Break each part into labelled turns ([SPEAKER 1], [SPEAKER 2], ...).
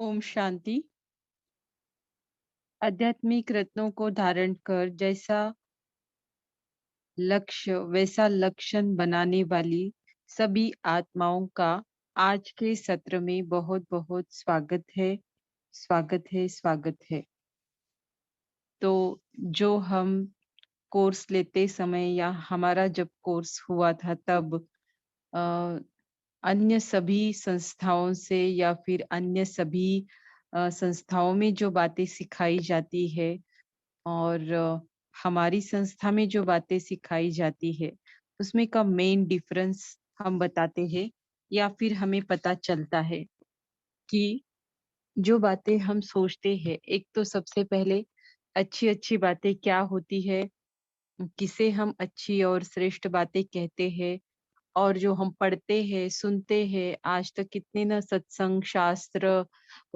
[SPEAKER 1] ओम शांति। आध्यात्मिक रत्नों को धारण कर जैसा लक्ष्य वैसा लक्षण बनाने वाली सभी आत्माओं का आज के सत्र में बहुत बहुत स्वागत है, स्वागत है, स्वागत है। तो जो हम कोर्स लेते समय या हमारा जब कोर्स हुआ था तब अ, अन्य सभी संस्थाओं से या फिर अन्य सभी संस्थाओं में जो बातें सिखाई जाती है और हमारी संस्था में जो बातें सिखाई जाती है उसमें का मेन डिफरेंस हम बताते हैं या फिर हमें पता चलता है कि जो बातें हम सोचते हैं, एक तो सबसे पहले अच्छी अच्छी बातें क्या होती है, किसे हम अच्छी और श्रेष्ठ बातें कहते हैं, और जो हम पढ़ते हैं सुनते हैं आज तक कितने न सत्संग शास्त्र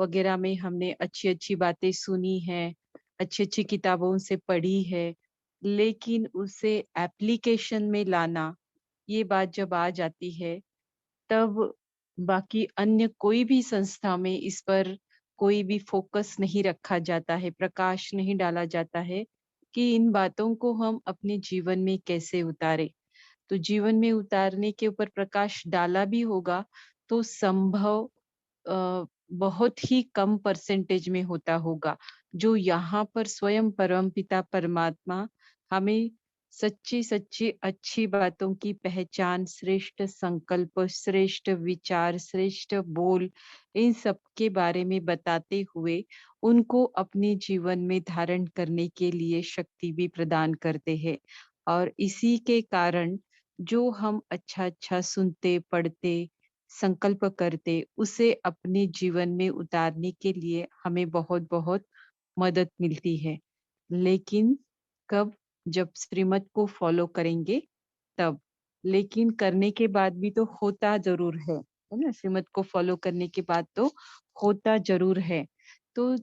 [SPEAKER 1] वगैरह में हमने अच्छी अच्छी बातें सुनी है, अच्छी अच्छी किताबों से पढ़ी है, लेकिन उसे एप्लीकेशन में लाना, ये बात जब आ जाती है तब बाकी अन्य कोई भी संस्था में इस पर कोई भी फोकस नहीं रखा जाता है, प्रकाश नहीं डाला जाता है कि इन बातों को हम अपने जीवन में कैसे उतारे। तो जीवन में उतारने के ऊपर प्रकाश डाला भी होगा तो संभव बहुत ही कम परसेंटेज में होता होगा। जो यहाँ पर स्वयं परमपिता परमात्मा हमें सच्ची सच्ची अच्छी बातों की पहचान, श्रेष्ठ संकल्प, श्रेष्ठ विचार, श्रेष्ठ बोल, इन सब के बारे में बताते हुए उनको अपने जीवन में धारण करने के लिए शक्ति भी प्रदान करते हैं। और इसी के कारण जो हम अच्छा अच्छा सुनते पढ़ते संकल्प करते उसे अपने जीवन में उतारने के लिए हमें बहुत बहुत मदद मिलती है। लेकिन कब? जब श्रीमत को फॉलो करेंगे तब। लेकिन करने के बाद भी तो होता जरूर है ना? श्रीमत को फॉलो करने के बाद तो होता जरूर है। तो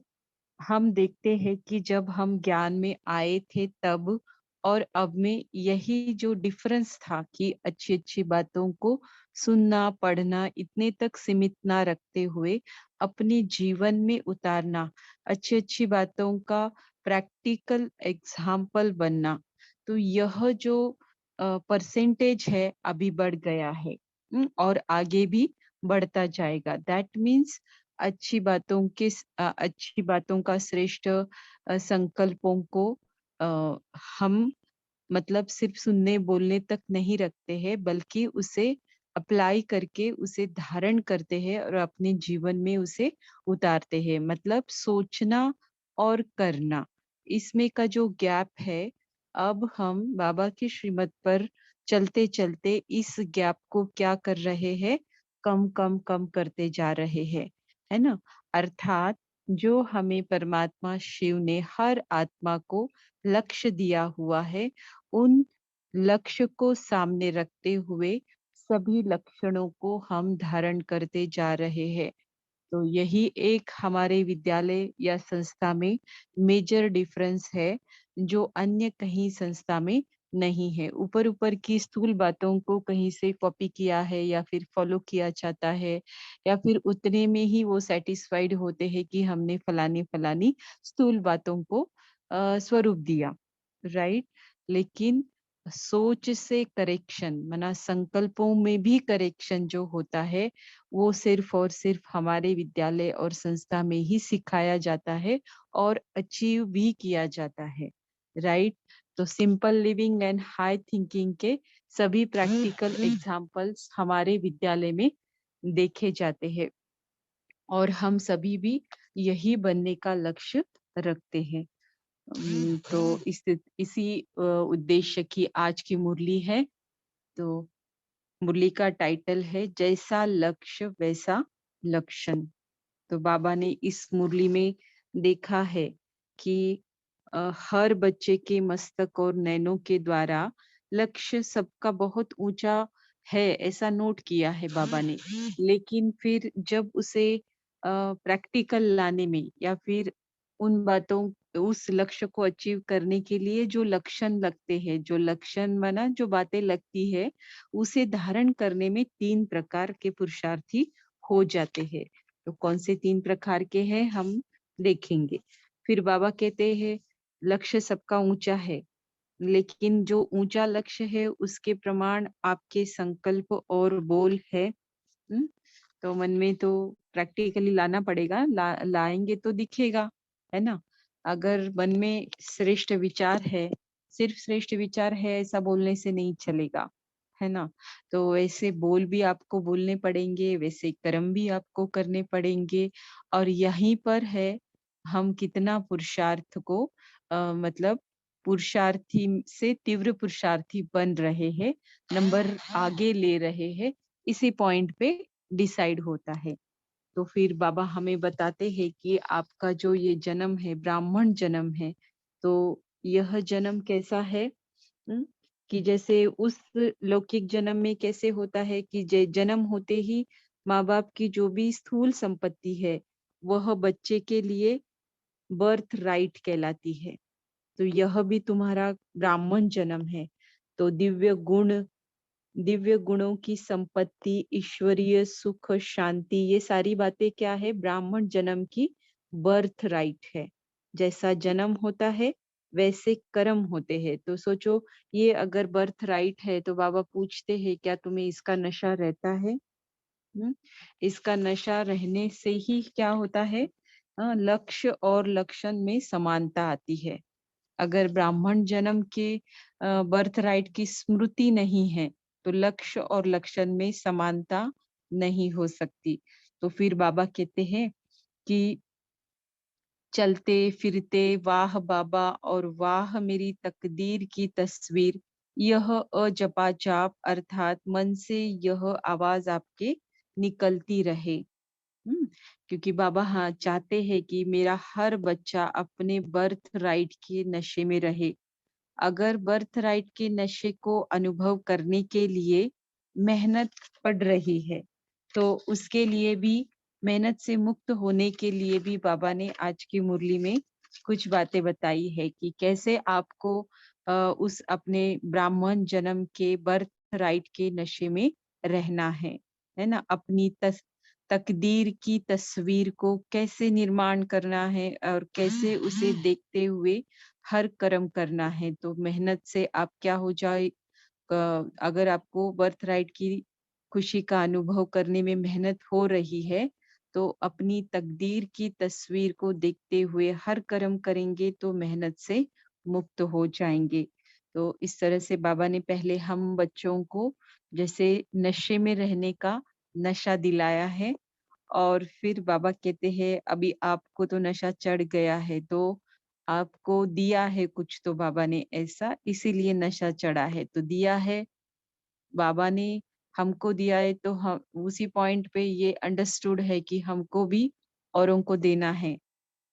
[SPEAKER 1] हम देखते हैं कि जब हम ज्ञान में आए थे तब और अब में यही जो डिफरेंस था कि अच्छी अच्छी बातों को सुनना पढ़ना इतने तक सीमित ना रखते हुए अपने जीवन में उतारना, अच्छी अच्छी बातों का प्रैक्टिकल एग्जाम्पल बनना, तो यह जो परसेंटेज है अभी बढ़ गया है। और आगे भी बढ़ता जाएगा। दैट मीन्स अच्छी बातों का श्रेष्ठ संकल्पों को हम मतलब सिर्फ सुनने बोलने तक नहीं रखते हैं, बल्कि उसे अप्लाई करके उसे धारण करते हैं और अपने जीवन में उसे उतारते हैं। मतलब सोचना और करना, इसमें का जो गैप है, अब हम बाबा की श्रीमत पर चलते चलते इस गैप को क्या कर रहे हैं? कम कम कम करते जा रहे हैं, है ना? अर्थात जो हमें परमात्मा शिव ने हर आत्मा को लक्ष्य दिया हुआ है, उन लक्ष्य को सामने रखते हुए सभी लक्षणों को हम धारण करते जा रहे हैं। तो यही एक हमारे विद्यालय या संस्था में मेजर डिफरेंस है, जो अन्य कहीं संस्था में नहीं है। ऊपर ऊपर की स्थूल बातों को कहीं से कॉपी किया है या फिर फॉलो किया जाता है, या फिर उतने में ही वो सेटिस्फाइड होते हैं कि हमने फलानी फलानी स्थूल बातों को स्वरूप दिया, राइट? लेकिन सोच से करेक्शन, माना संकल्पों में भी करेक्शन जो होता है, वो सिर्फ और सिर्फ हमारे विद्यालय और संस्था में ही सिखाया जाता है और अचीव भी किया जाता है, राइट? तो simple living and high thinking के सभी प्रैक्टिकल एग्जाम्पल्स हमारे विद्यालय में देखे जाते हैं और हम सभी भी यही बनने का लक्ष्य रखते हैं। तो इसी उद्देश्य की आज की मुरली है। तो मुरली का टाइटल है जैसा लक्ष्य वैसा लक्षण। तो बाबा ने इस मुरली में देखा है कि हर बच्चे के मस्तक और नैनों के द्वारा लक्ष्य सबका बहुत ऊंचा है, ऐसा नोट किया है बाबा ने। लेकिन फिर जब उसे प्रैक्टिकल लाने में या फिर उन बातों उस लक्ष्य को अचीव करने के लिए जो लक्षण लगते हैं, जो लक्षण माना जो बातें लगती है, उसे धारण करने में 3 प्रकार के पुरुषार्थी हो जाते हैं। तो कौन से 3 प्रकार के हैं हम देखेंगे। फिर बाबा कहते हैं लक्ष्य सबका ऊंचा है, लेकिन जो ऊंचा लक्ष्य है उसके प्रमाण आपके संकल्प और बोल है। तो मन में तो प्रैक्टिकली लाना पड़ेगा, लाएंगे तो दिखेगा, है ना। अगर मन में श्रेष्ठ विचार है, सिर्फ श्रेष्ठ विचार है ऐसा बोलने से नहीं चलेगा, है ना। तो वैसे बोल भी आपको बोलने पड़ेंगे, वैसे कर्म भी आपको करने पड़ेंगे। और यहीं पर है हम कितना पुरुषार्थ को मतलब पुरुषार्थी से तीव्र पुरुषार्थी बन रहे हैं, नंबर आगे ले रहे हैं, इसी पॉइंट पे डिसाइड होता है। तो फिर बाबा हमें बताते हैं कि आपका जो ये जन्म है, ब्राह्मण जन्म है, तो यह जन्म कैसा है। हम्म, कि जैसे उस लौकिक जन्म में कैसे होता है कि जन्म होते ही माँ बाप की जो भी स्थूल संपत्ति है वह बच्चे के लिए बर्थ राइट कहलाती है। तो यह भी तुम्हारा ब्राह्मण जन्म है। तो दिव्य गुणों की संपत्ति, ईश्वरीय सुख, शांति, ये सारी बातें क्या है, ब्राह्मण जन्म की बर्थ राइट है। जैसा जन्म होता है वैसे कर्म होते हैं। तो सोचो ये अगर बर्थ राइट है तो बाबा पूछते हैं क्या तुम्हें इसका नशा रहता है। इसका नशा रहने से ही क्या होता है, लक्ष्य और लक्षण में समानता आती है। अगर ब्राह्मण जन्म के बर्थ राइट की स्मृति नहीं है तो लक्ष्य और लक्षण में समानता नहीं हो सकती। तो फिर बाबा कहते हैं कि चलते फिरते वाह बाबा और वाह मेरी तकदीर की तस्वीर, यह अजपा जाप अर्थात मन से यह आवाज आपके निकलती रहे। हम्म, क्योंकि बाबा हाँ चाहते हैं कि मेरा हर बच्चा अपने बर्थ राइट के नशे में रहे। अगर बर्थ राइट के नशे को अनुभव करने के लिए मेहनत पड़ रही है तो उसके लिए भी, मेहनत से मुक्त होने के लिए भी बाबा ने आज की मुरली में कुछ बातें बताई है कि कैसे आपको उस अपने ब्राह्मण जन्म के बर्थ राइट के नशे में रहना है ना। अपनी तकदीर की तस्वीर को कैसे निर्माण करना है और कैसे उसे देखते हुए हर कर्म करना है। तो मेहनत से आप क्या हो जाए, अगर आपको बर्थ राइट की खुशी का अनुभव करने में मेहनत हो रही है तो अपनी तकदीर की तस्वीर को देखते हुए हर कर्म करेंगे तो मेहनत से मुक्त हो जाएंगे। तो इस तरह से बाबा ने पहले हम बच्चों को जैसे नशे में रहने का नशा दिलाया है, और फिर बाबा कहते हैं अभी आपको तो नशा चढ़ गया है तो आपको दिया है कुछ तो बाबा ने ऐसा, इसीलिए नशा चढ़ा है। तो दिया है बाबा ने, हमको दिया है तो हम उसी पॉइंट पे ये अंडरस्टूड है कि हमको भी औरों को देना है।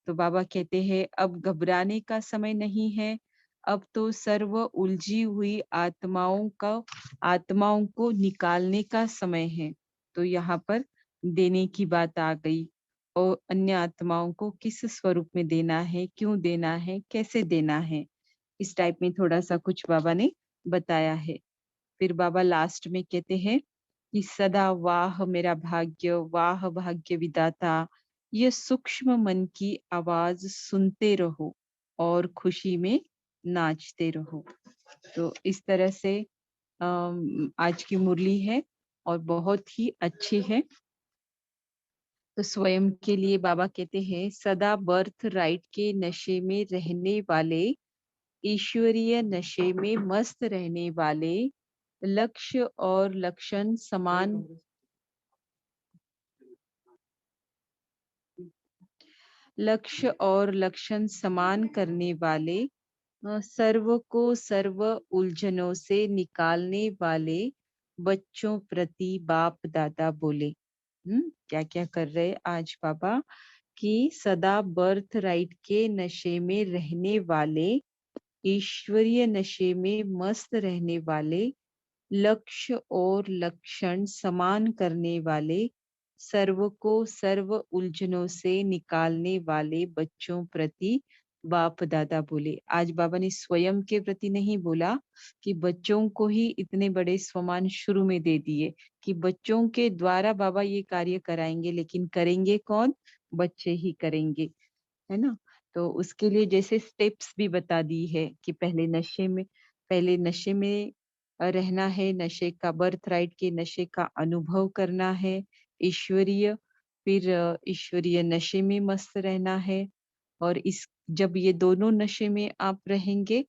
[SPEAKER 1] तो बाबा कहते हैं अब घबराने का समय नहीं है, अब तो सर्व उलझी हुई आत्माओं को निकालने का समय है। तो यहाँ पर देने की बात आ गई, और अन्य आत्माओं को किस स्वरूप में देना है, क्यों देना है, कैसे देना है, इस टाइप में थोड़ा सा कुछ बाबा ने बताया है। फिर बाबा लास्ट में कहते हैं कि सदा वाह मेरा भाग्य, वाह भाग्य विदाता, ये सूक्ष्म मन की आवाज सुनते रहो और खुशी में नाचते रहो। तो इस तरह से आज की मुरली है और बहुत ही अच्छी है। तो स्वयं के लिए बाबा कहते हैं सदा बर्थ राइट के नशे में रहने वाले, ईश्वरीय नशे में मस्त रहने वाले, लक्ष्य और लक्षण समान करने वाले, सर्व को सर्व उलझनों से निकालने वाले बच्चों प्रति बाप दादा बोले। क्या क्या कर रहे आज बाबा कि सदा बर्थ राइट के नशे में रहने वाले, ईश्वरीय नशे में मस्त रहने वाले, लक्ष्य और लक्षण समान करने वाले, सर्व को सर्व उलझनों से निकालने वाले बच्चों प्रति बाप दादा बोले। आज बाबा ने स्वयं के प्रति नहीं बोला कि बच्चों को ही इतने बड़े स्वमान शुरू में दे दिए कि बच्चों के द्वारा बाबा ये कार्य कराएंगे, लेकिन करेंगे कौन? बच्चे ही करेंगे, है ना? तो उसके लिए जैसे स्टेप्स भी बता दी है कि पहले नशे में रहना है, नशे का बर्थ राइट के नशे का अनुभव करना है, ईश्वरीय, फिर ईश्वरीय नशे में मस्त रहना है। और इस जब ये दोनों नशे में आप रहेंगे,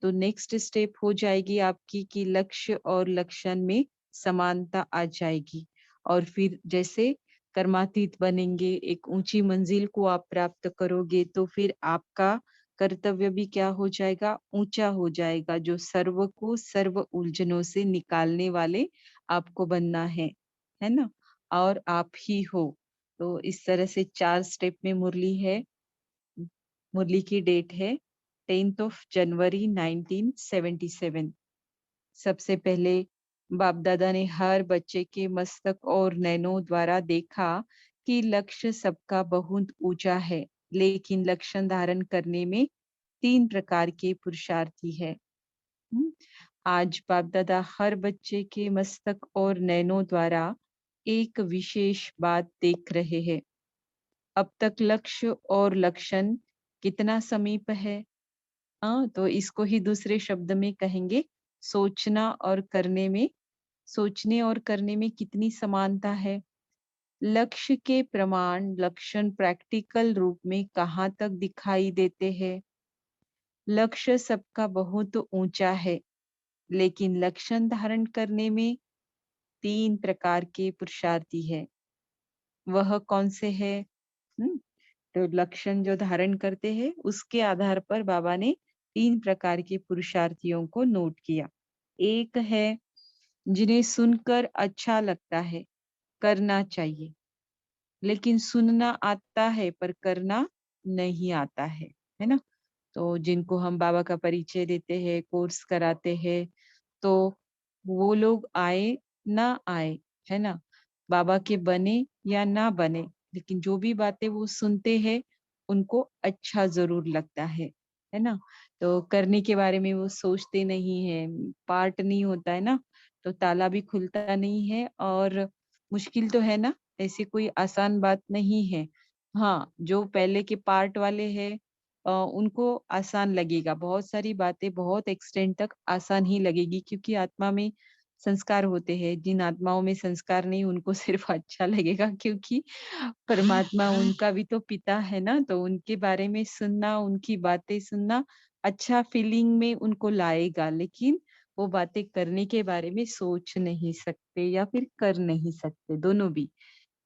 [SPEAKER 1] तो नेक्स्ट स्टेप हो जाएगी आपकी कि लक्ष्य और लक्षण में समानता आ जाएगी। और फिर जैसे कर्मातीत बनेंगे, एक ऊंची मंजिल को आप प्राप्त करोगे, तो फिर आपका कर्तव्य भी क्या हो जाएगा? ऊंचा हो जाएगा, जो सर्व को सर्व उलझनों से निकालने वाले आपको बनना है ना? और आप ही हो। तो इस तरह से 4 स्टेप में मुरली है। मुरली की डेट है 10th ऑफ जनवरी 1977। सबसे पहले बाप दादा ने हर बच्चे के मस्तक और नैनों द्वारा देखा कि लक्ष्य सबका बहुत ऊंचा है, लेकिन लक्ष्य धारण करने में 3 प्रकार के पुरुषार्थी है। हम्म, आज बाप दादा हर बच्चे के मस्तक और नैनों द्वारा एक विशेष बात देख रहे हैं। अब तक लक्ष्य और लक्षण कितना समीप है? हाँ, तो इसको ही दूसरे शब्द में कहेंगे, सोचना और करने में सोचने और करने में कितनी समानता है। लक्ष्य के प्रमाण लक्षण प्रैक्टिकल रूप में कहाँ तक दिखाई देते हैं? लक्ष्य सबका बहुत ऊंचा है, लेकिन लक्षण धारण करने में 3 प्रकार के पुरुषार्थी है। वह कौन से है? हम्म, तो लक्षण जो धारण करते हैं उसके आधार पर बाबा ने 3 प्रकार के पुरुषार्थियों को नोट किया। एक है जिन्हें सुनकर अच्छा लगता है, करना चाहिए, लेकिन सुनना आता है पर करना नहीं आता है ना? तो जिनको हम बाबा का परिचय देते हैं, कोर्स कराते हैं, तो वो लोग आए ना आए, है ना? बाबा के बने या ना बने, लेकिन जो भी बातें वो सुनते हैं उनको अच्छा जरूर लगता है ना? तो करने के बारे में वो सोचते नहीं है, पार्ट नहीं होता है ना, तो ताला भी खुलता नहीं है। और मुश्किल तो है ना, ऐसी कोई आसान बात नहीं है। हाँ, जो पहले के पार्ट वाले हैं उनको आसान लगेगा, बहुत सारी बातें बहुत एक्सटेंड तक आसान ही लगेगी, क्योंकि आत्मा में संस्कार होते हैं। जिन आत्माओं में संस्कार नहीं उनको सिर्फ अच्छा लगेगा, क्योंकि परमात्मा उनका भी तो पिता है ना, तो उनके बारे में सुनना, उनकी बातें सुनना अच्छा फीलिंग में उनको लाएगा, लेकिन वो बातें करने के बारे में सोच नहीं सकते या फिर कर नहीं सकते, दोनों भी।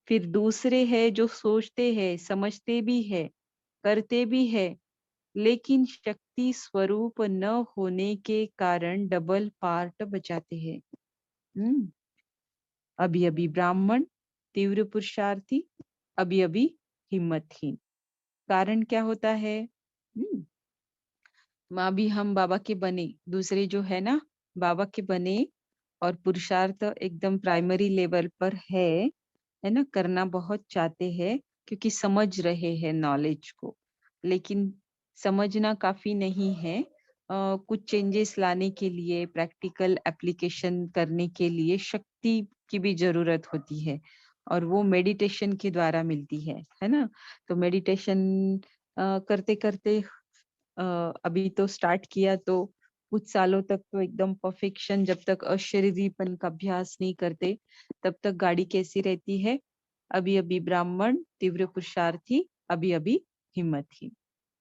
[SPEAKER 1] फिर दूसरे हैं जो सोचते हैं, समझते भी है, करते भी है, लेकिन शक्ति स्वरूप न होने के कारण डबल पार्ट बचाते हैं। हम्म, अभी अभी ब्राह्मण, तीव्र पुरुषार्थी, अभी अभी हिम्मतहीन। कारण क्या होता है? माँ भी हम बाबा के बने, दूसरे जो है ना बाबा के बने, और पुरुषार्थ एकदम प्राइमरी लेवल पर है ना, करना बहुत चाहते हैं, क्योंकि समझ रहे हैं नॉलेज को, लेकिन समझना काफी नहीं है। कुछ चेंजेस लाने के लिए, प्रैक्टिकल एप्लीकेशन करने के लिए शक्ति की भी जरूरत होती है, और वो मेडिटेशन के द्वारा मिलती है ना? तो मेडिटेशन करते करते अभी तो स्टार्ट किया, तो कुछ सालों तक तो एकदम परफेक्शन, जब तक अशरीरीपन का अभ्यास नहीं करते तब तक गाड़ी कैसी रहती है? अभी अभी ब्राह्मण, तीव्र पुरुषार्थी, अभी अभी हिम्मतहीन।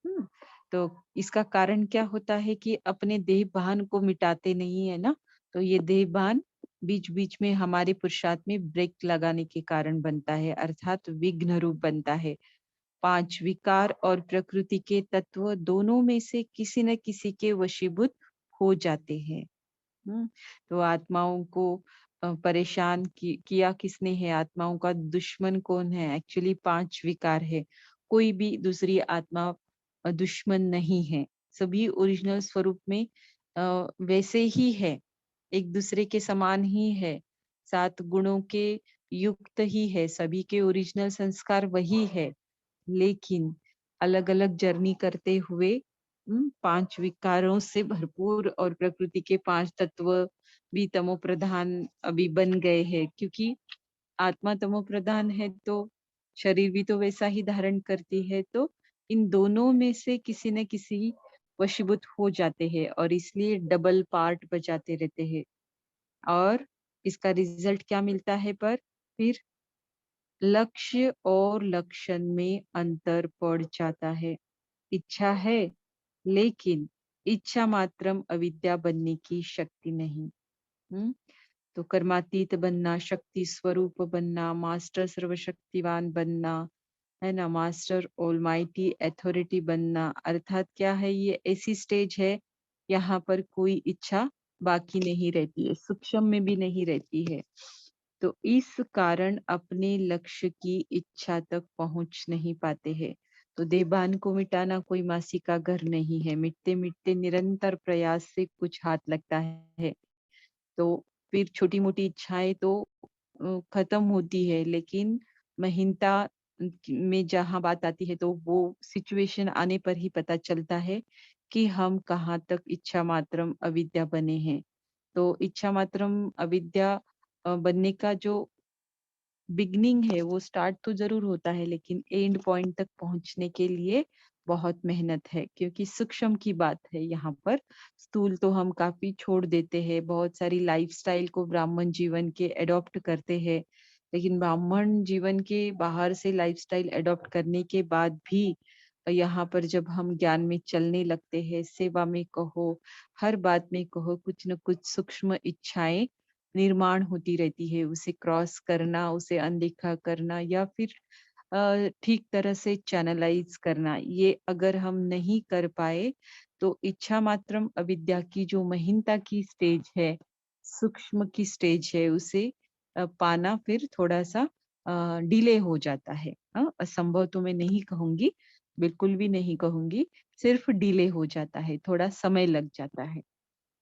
[SPEAKER 1] हम्म, तो इसका कारण क्या होता है कि अपने देह भान को मिटाते नहीं है ना, तो ये देह भान बीच बीच में हमारे पुरुषार्थ में ब्रेक लगाने के कारण बनता है, अर्थात विघ्न रूप बनता है। 5 विकार और प्रकृति के तत्व दोनों में से किसी न किसी के वशीभूत हो जाते हैं। हम्म, तो आत्माओं को परेशान किया किसने है? आत्माओं का दुश्मन कौन है? एक्चुअली 5 विकार है। कोई भी दूसरी आत्मा दुश्मन नहीं है, सभी ओरिजिनल स्वरूप में वैसे ही है, एक दूसरे के समान ही है, 7 गुणों के युक्त ही है, सभी के ओरिजिनल संस्कार वही है। लेकिन अलग अलग जर्नी करते हुए 5 विकारों से भरपूर और प्रकृति के 5 तत्व भी तमो प्रधान अभी बन गए हैं, क्योंकि आत्मा तमो प्रधान है तो शरीर भी तो वैसा ही धारण करती है, तो इन दोनों में से किसी न किसी वशीभूत हो जाते हैं और इसलिए डबल पार्ट बजाते रहते हैं। और इसका रिजल्ट क्या मिलता है? पर फिर लक्ष्य और लक्षण में अंतर पड़ जाता है। इच्छा है, लेकिन इच्छा मात्रम अविद्या बनने की शक्ति नहीं। हम्म तो कर्मातीत बनना, शक्ति स्वरूप बनना, मास्टर सर्वशक्तिवान बनना, है ना, मास्टर ऑलमाइटी अथॉरिटी बनना, अर्थात क्या है? ये ऐसी स्टेज है, यहाँ पर कोई इच्छा बाकी नहीं रहती है, सूक्ष्म में भी नहीं रहती है। तो इस कारण अपने लक्ष्य की इच्छा तक पहुंच नहीं पाते हैं। तो देवान को मिटाना कोई मासी का घर नहीं है, मिटते मिटते निरंतर प्रयास से कुछ हाथ लगता है। तो फिर छोटी मोटी इच्छाएं तो खत्म होती है, लेकिन महीनता में जहाँ बात आती है तो वो सिचुएशन आने पर ही पता चलता है कि हम कहाँ तक इच्छा मात्रम अविद्या बने हैं। तो इच्छा मात्रम अविद्या बनने का जो बिगनिंग है वो स्टार्ट तो जरूर होता है, लेकिन एंड पॉइंट तक पहुंचने के लिए बहुत मेहनत है, क्योंकि सूक्ष्म की बात है यहाँ पर। स्थूल तो हम काफी छोड़ देते हैं, बहुत सारी लाइफस्टाइल को ब्राह्मण जीवन के एडॉप्ट करते हैं, लेकिन ब्राह्मण जीवन के बाहर से लाइफस्टाइल एडॉप्ट करने के बाद भी यहाँ पर जब हम ज्ञान में चलने लगते हैं, सेवा में कहो, हर बात में कहो, कुछ न कुछ सूक्ष्म इच्छाएं निर्माण होती रहती है। उसे क्रॉस करना, उसे अनदेखा करना या फिर ठीक तरह से चैनलाइज करना, ये अगर हम नहीं कर पाए तो इच्छा मात्रम अविद्या की जो महीनता की स्टेज है, सूक्ष्म की स्टेज है, उसे पाना फिर थोड़ा सा डिले हो जाता है। असंभव तो मैं नहीं कहूंगी, बिल्कुल भी नहीं कहूंगी, सिर्फ डिले हो जाता है, थोड़ा समय लग जाता है।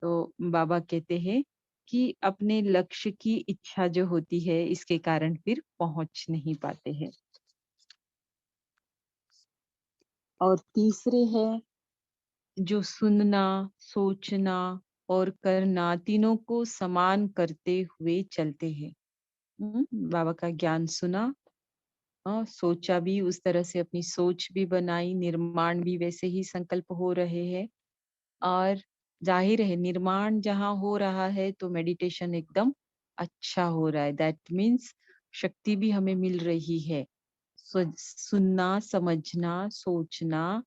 [SPEAKER 1] तो बाबा कहते हैं कि अपने लक्ष्य की इच्छा जो होती है, इसके कारण फिर पहुंच नहीं पाते हैं। और तीसरे है जो सुनना, सोचना और करना तीनों को समान करते हुए चलते हैं। बाबा का ज्ञान सुना, सोचा भी उस तरह से, अपनी सोच भी बनाई, निर्माण भी वैसे ही संकल्प हो रहे हैं। और जाहिर है निर्माण जहाँ हो रहा है तो मेडिटेशन एकदम अच्छा हो रहा है, दैट मीन्स शक्ति भी हमें मिल रही है। सुनना, समझना, सोचना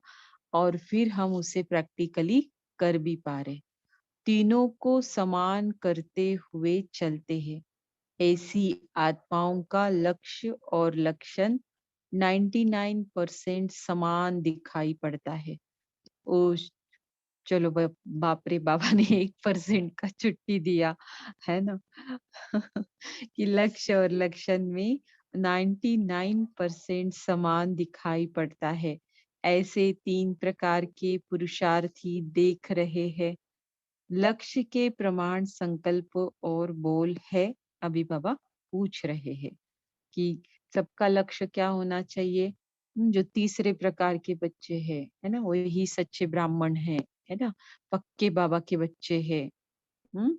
[SPEAKER 1] और फिर हम उसे प्रैक्टिकली कर भी पा रहे, तीनों को समान करते हुए चलते हैं। ऐसी आत्माओं का लक्ष्य और लक्षण 99% समान दिखाई पड़ता है। ओ चलो बाप रे, बाबा ने 1% का छुट्टी दिया, है ना? कि लक्ष्य और लक्षण में 99% समान दिखाई पड़ता है। ऐसे 3 प्रकार के पुरुषार्थी देख रहे हैं। लक्ष्य के प्रमाण संकल्प और बोल है। अभी बाबा पूछ रहे हैं कि सबका लक्ष्य क्या होना चाहिए? जो तीसरे प्रकार के बच्चे हैं, है ना, वही सच्चे ब्राह्मण हैं, है ना, पक्के बाबा के बच्चे हैं। हम्म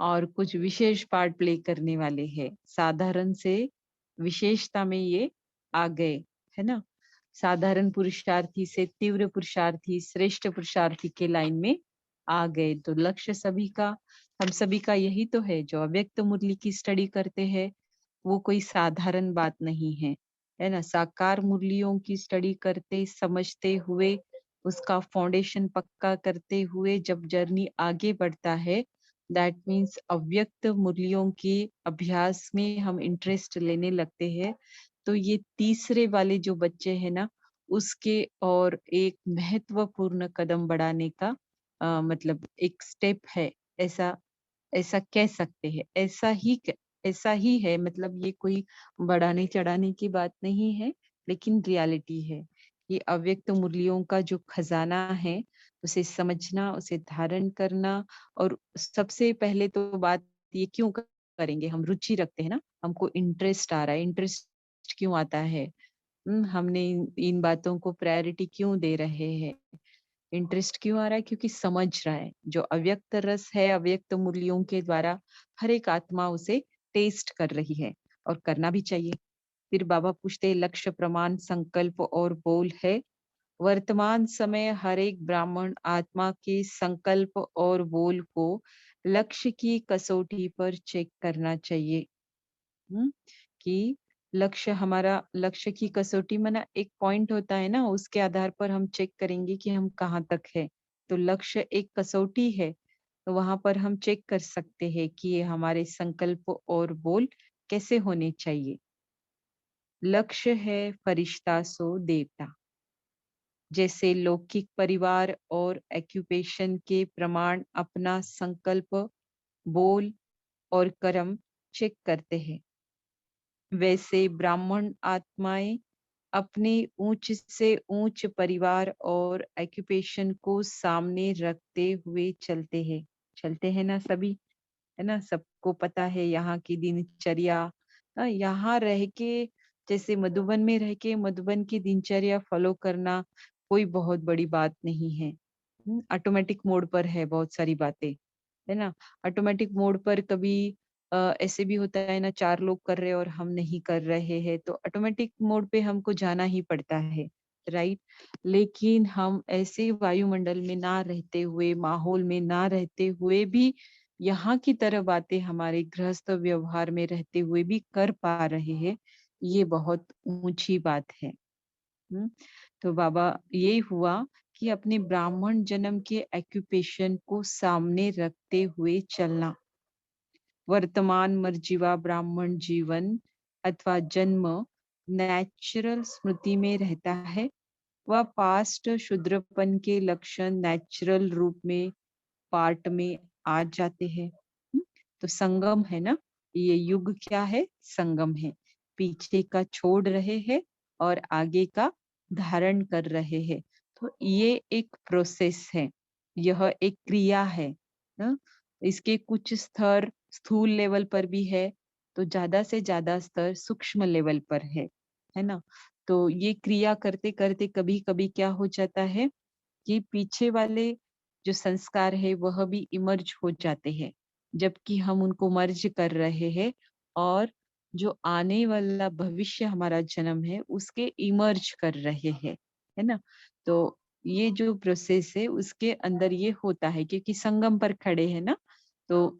[SPEAKER 1] और कुछ विशेष पार्ट प्ले करने वाले हैं, साधारण से विशेषता में ये आ गए, है ना। साधारण पुरुषार्थी से तीव्र पुरुषार्थी, श्रेष्ठ पुरुषार्थी के लाइन में आ गए। तो लक्ष्य सभी का, हम सभी का यही तो है। जो अव्यक्त मुरली की स्टडी करते हैं वो कोई साधारण बात नहीं है, है ना। साकार मुरलियों की स्टडी करते समझते हुए, उसका फाउंडेशन पक्का करते हुए जब जर्नी आगे बढ़ता है, दैट मीन्स अव्यक्त मुरलियों के अभ्यास में हम इंटरेस्ट लेने लगते हैं, तो ये तीसरे वाले जो बच्चे हैं ना, उसके और एक महत्वपूर्ण कदम बढ़ाने का मतलब एक स्टेप है। ऐसा ऐसा कह सकते हैं, ऐसा ही है, मतलब ये कोई बढ़ाने चढ़ाने की बात नहीं है, लेकिन रियलिटी है। ये अव्यक्त मूल्यों का जो खजाना है, उसे समझना, उसे धारण करना। और सबसे पहले तो बात ये क्यों करेंगे, हम रुचि रखते हैं ना, हमको इंटरेस्ट आ रहा है। इंटरेस्ट क्यों आता है? हमने इन बातों को प्रायोरिटी क्यों दे रहे हैं, इंटरेस्ट क्यों आ रहा है, क्योंकि समझ रहा है जो अव्यक्त रस है, अव्यक्त मूल्यों के द्वारा हर एक आत्मा उसे टेस्ट कर रही है, और करना भी चाहिए। फिर बाबा पूछते, लक्ष्य प्रमाण संकल्प और बोल है। वर्तमान समय हर एक ब्राह्मण आत्मा के संकल्प और बोल को लक्ष्य की कसौटी पर चेक करना चाहिए। हम्म, कि लक्ष्य, हमारा लक्ष्य की कसौटी माना एक पॉइंट होता है ना, उसके आधार पर हम चेक करेंगे कि हम कहाँ तक है। तो लक्ष्य एक कसौटी है, तो वहां पर हम चेक कर सकते हैं कि ये हमारे संकल्प और बोल कैसे होने चाहिए। लक्ष्य है फरिश्ता सो देवता। जैसे लौकिक परिवार और एक्यूपेशन के प्रमाण अपना संकल्प, बोल और कर्म चेक करते हैं, वैसे ब्राह्मण आत्माएं अपने ऊंच से ऊंच परिवार और एक्यूपेशन को सामने रखते हुए चलते हैं ना सभी, है ना, सबको पता है यहाँ की दिनचर्या। यहाँ रह के, जैसे मधुबन में रह के मधुबन की दिनचर्या फॉलो करना कोई बहुत बड़ी बात नहीं है। ऑटोमेटिक मोड पर है बहुत सारी बातें, है ना। ऑटोमेटिक मोड पर कभी ऐसे भी होता है ना, चार लोग कर रहे हैं और हम नहीं कर रहे हैं, तो ऑटोमेटिक मोड पे हमको जाना ही पड़ता है, राइट। लेकिन हम ऐसे वायुमंडल में ना रहते हुए, माहौल में ना रहते हुए भी यहाँ की तरह बातें हमारे गृहस्थ व्यवहार में रहते हुए भी कर पा रहे हैं, ये बहुत ऊंची बात है। हम्म, तो बाबा ये हुआ कि अपने ब्राह्मण जन्म के एक्यूपेशन को सामने रखते हुए चलना। वर्तमान मर्जीवा ब्राह्मण जीवन अथवा जन्म नेचुरल स्मृति में रहता है, वह पास्ट शूद्रपन के लक्षण नेचुरल रूप में पार्ट में आ जाते हैं। तो संगम है ना, ये युग क्या है, संगम है। पीछे का छोड़ रहे हैं और आगे का धारण कर रहे हैं। तो ये एक प्रोसेस है, यह एक क्रिया है ना? इसके कुछ स्तर स्थूल लेवल पर भी है, तो ज्यादा से ज्यादा स्तर सूक्ष्म लेवल पर है ना। तो ये क्रिया करते करते कभी कभी क्या हो जाता है कि पीछे वाले जो संस्कार है वह भी इमर्ज हो जाते हैं, जबकि हम उनको मर्ज कर रहे हैं, और जो आने वाला भविष्य हमारा जन्म है उसके इमर्ज कर रहे हैं, है ना। तो ये जो प्रोसेस है उसके अंदर ये होता है, क्योंकि संगम पर खड़े हैं ना, तो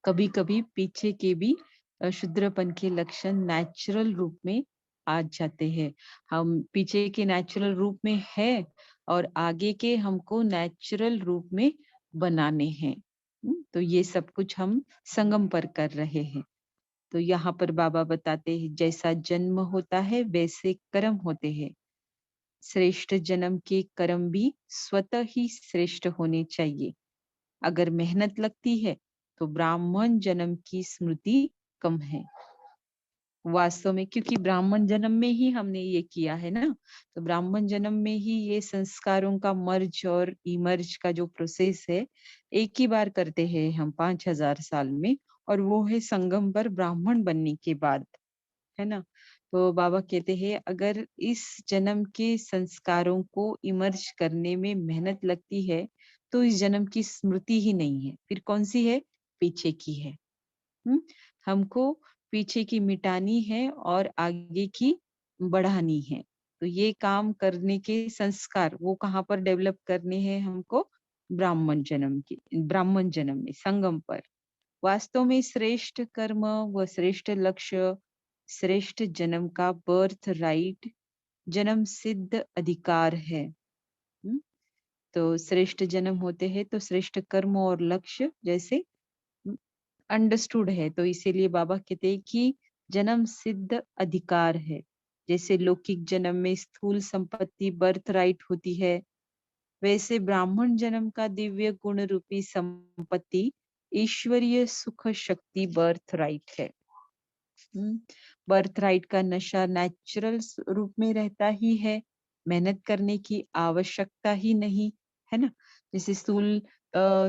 [SPEAKER 1] कभी कभी पीछे के भी शूद्रपन के लक्षण नेचुरल रूप में आ जाते हैं। हम पीछे के नेचुरल रूप में है, और आगे के हमको नेचुरल रूप में बनाने हैं। तो ये सब कुछ हम संगम पर कर रहे हैं। तो यहाँ पर बाबा बताते हैं, जैसा जन्म होता है वैसे कर्म होते हैं। श्रेष्ठ जन्म के कर्म भी स्वतः ही श्रेष्ठ होने चाहिए। अगर मेहनत लगती है तो ब्राह्मण जन्म की स्मृति कम है। वास्तव में क्योंकि ब्राह्मण जन्म में ही हमने ये किया है ना, तो ब्राह्मण जन्म में ही ये संस्कारों का मर्ज और इमर्ज का जो प्रोसेस है, एक ही बार करते हैं हम 5000 साल में, और वो है संगम पर ब्राह्मण बनने के बाद, है ना। तो बाबा कहते हैं, अगर इस जन्म के संस्कारों को इमर्ज करने में मेहनत लगती है, तो इस जन्म की स्मृति ही नहीं है, फिर कौन सी है, पीछे की है। हमको पीछे की मिटानी है और आगे की बढ़ानी है। तो ये काम करने के संस्कार वो कहाँ पर डेवलप करने हैं हमको, ब्राह्मण जन्म में, संगम पर। वास्तव में श्रेष्ठ कर्म व श्रेष्ठ लक्ष्य श्रेष्ठ जन्म का बर्थ राइट, जन्म सिद्ध अधिकार है। हम्म, तो श्रेष्ठ जन्म होते हैं तो श्रेष्ठ कर्म और लक्ष्य जैसे अंडरस्टूड है, तो इसीलिए बाबा कहते हैं कि जन्म सिद्ध अधिकार है। जैसे लौकिक जन्म में स्थूल संपत्ति बर्थ राइट होती है, वैसे ब्राह्मण जन्म का दिव्य गुण रूपी संपत्ति ईश्वरीय सुख शक्ति बर्थ राइट है। बर्थ राइट का नशा नेचुरल रूप में रहता ही है, मेहनत करने की आवश्यकता ही नहीं, है ना। जैसे स्थूल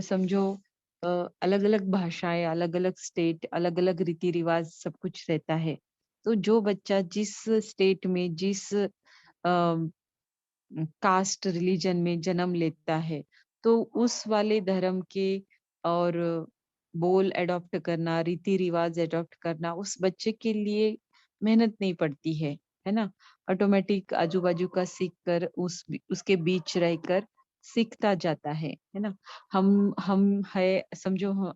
[SPEAKER 1] समझो, अलग अलग भाषाएं, अलग अलग स्टेट, अलग अलग रीति रिवाज सब कुछ रहता है, तो जो बच्चा जिस स्टेट में, जिस कास्ट रिलीजन में जन्म लेता है, तो उस वाले धर्म के और बोल अडॉप्ट करना, रीति रिवाज अडॉप्ट करना उस बच्चे के लिए मेहनत नहीं पड़ती है ना। ऑटोमेटिक आजू बाजू का सीख कर उसके बीच रहकर सीखता जाता है ना। हम है, समझो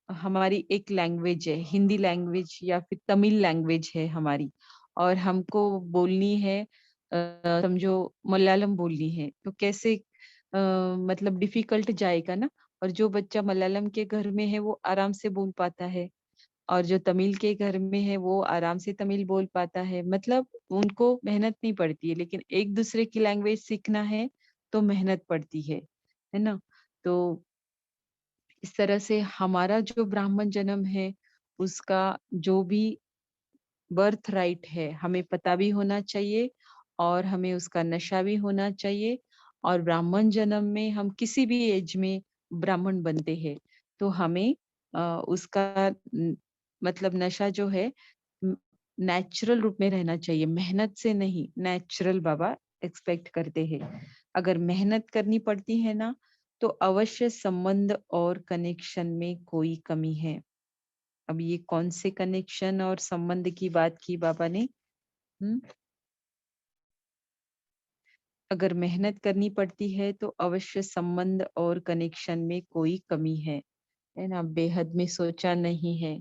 [SPEAKER 1] हमारी एक लैंग्वेज है, हिंदी लैंग्वेज या फिर तमिल लैंग्वेज है हमारी, और हमको बोलनी है, समझो मलयालम बोलनी है, तो कैसे मतलब डिफिकल्ट जाएगा ना। और जो बच्चा मलयालम के घर में है वो आराम से बोल पाता है, और जो तमिल के घर में है वो आराम से तमिल बोल पाता है। मतलब उनको मेहनत नहीं पड़ती है, लेकिन एक दूसरे की लैंग्वेज सीखना है तो मेहनत पड़ती है ना। तो इस तरह से हमारा जो ब्राह्मण जन्म है, उसका जो भी बर्थ राइट है हमें पता भी होना चाहिए, और हमें उसका नशा भी होना चाहिए। और ब्राह्मण जन्म में हम किसी भी एज में ब्राह्मण बनते हैं, तो हमें उसका मतलब नशा जो है नेचुरल रूप में रहना चाहिए, मेहनत से नहीं, नेचुरल बाबा एक्सपेक्ट करते हैं। अगर मेहनत करनी पड़ती है ना, तो अवश्य संबंध और कनेक्शन में कोई कमी है। अब ये कौन से कनेक्शन और संबंध की बात की बाबा ने? हम्म अगर मेहनत करनी पड़ती है तो अवश्य संबंध और कनेक्शन में कोई कमी है ना। बेहद में सोचा नहीं है।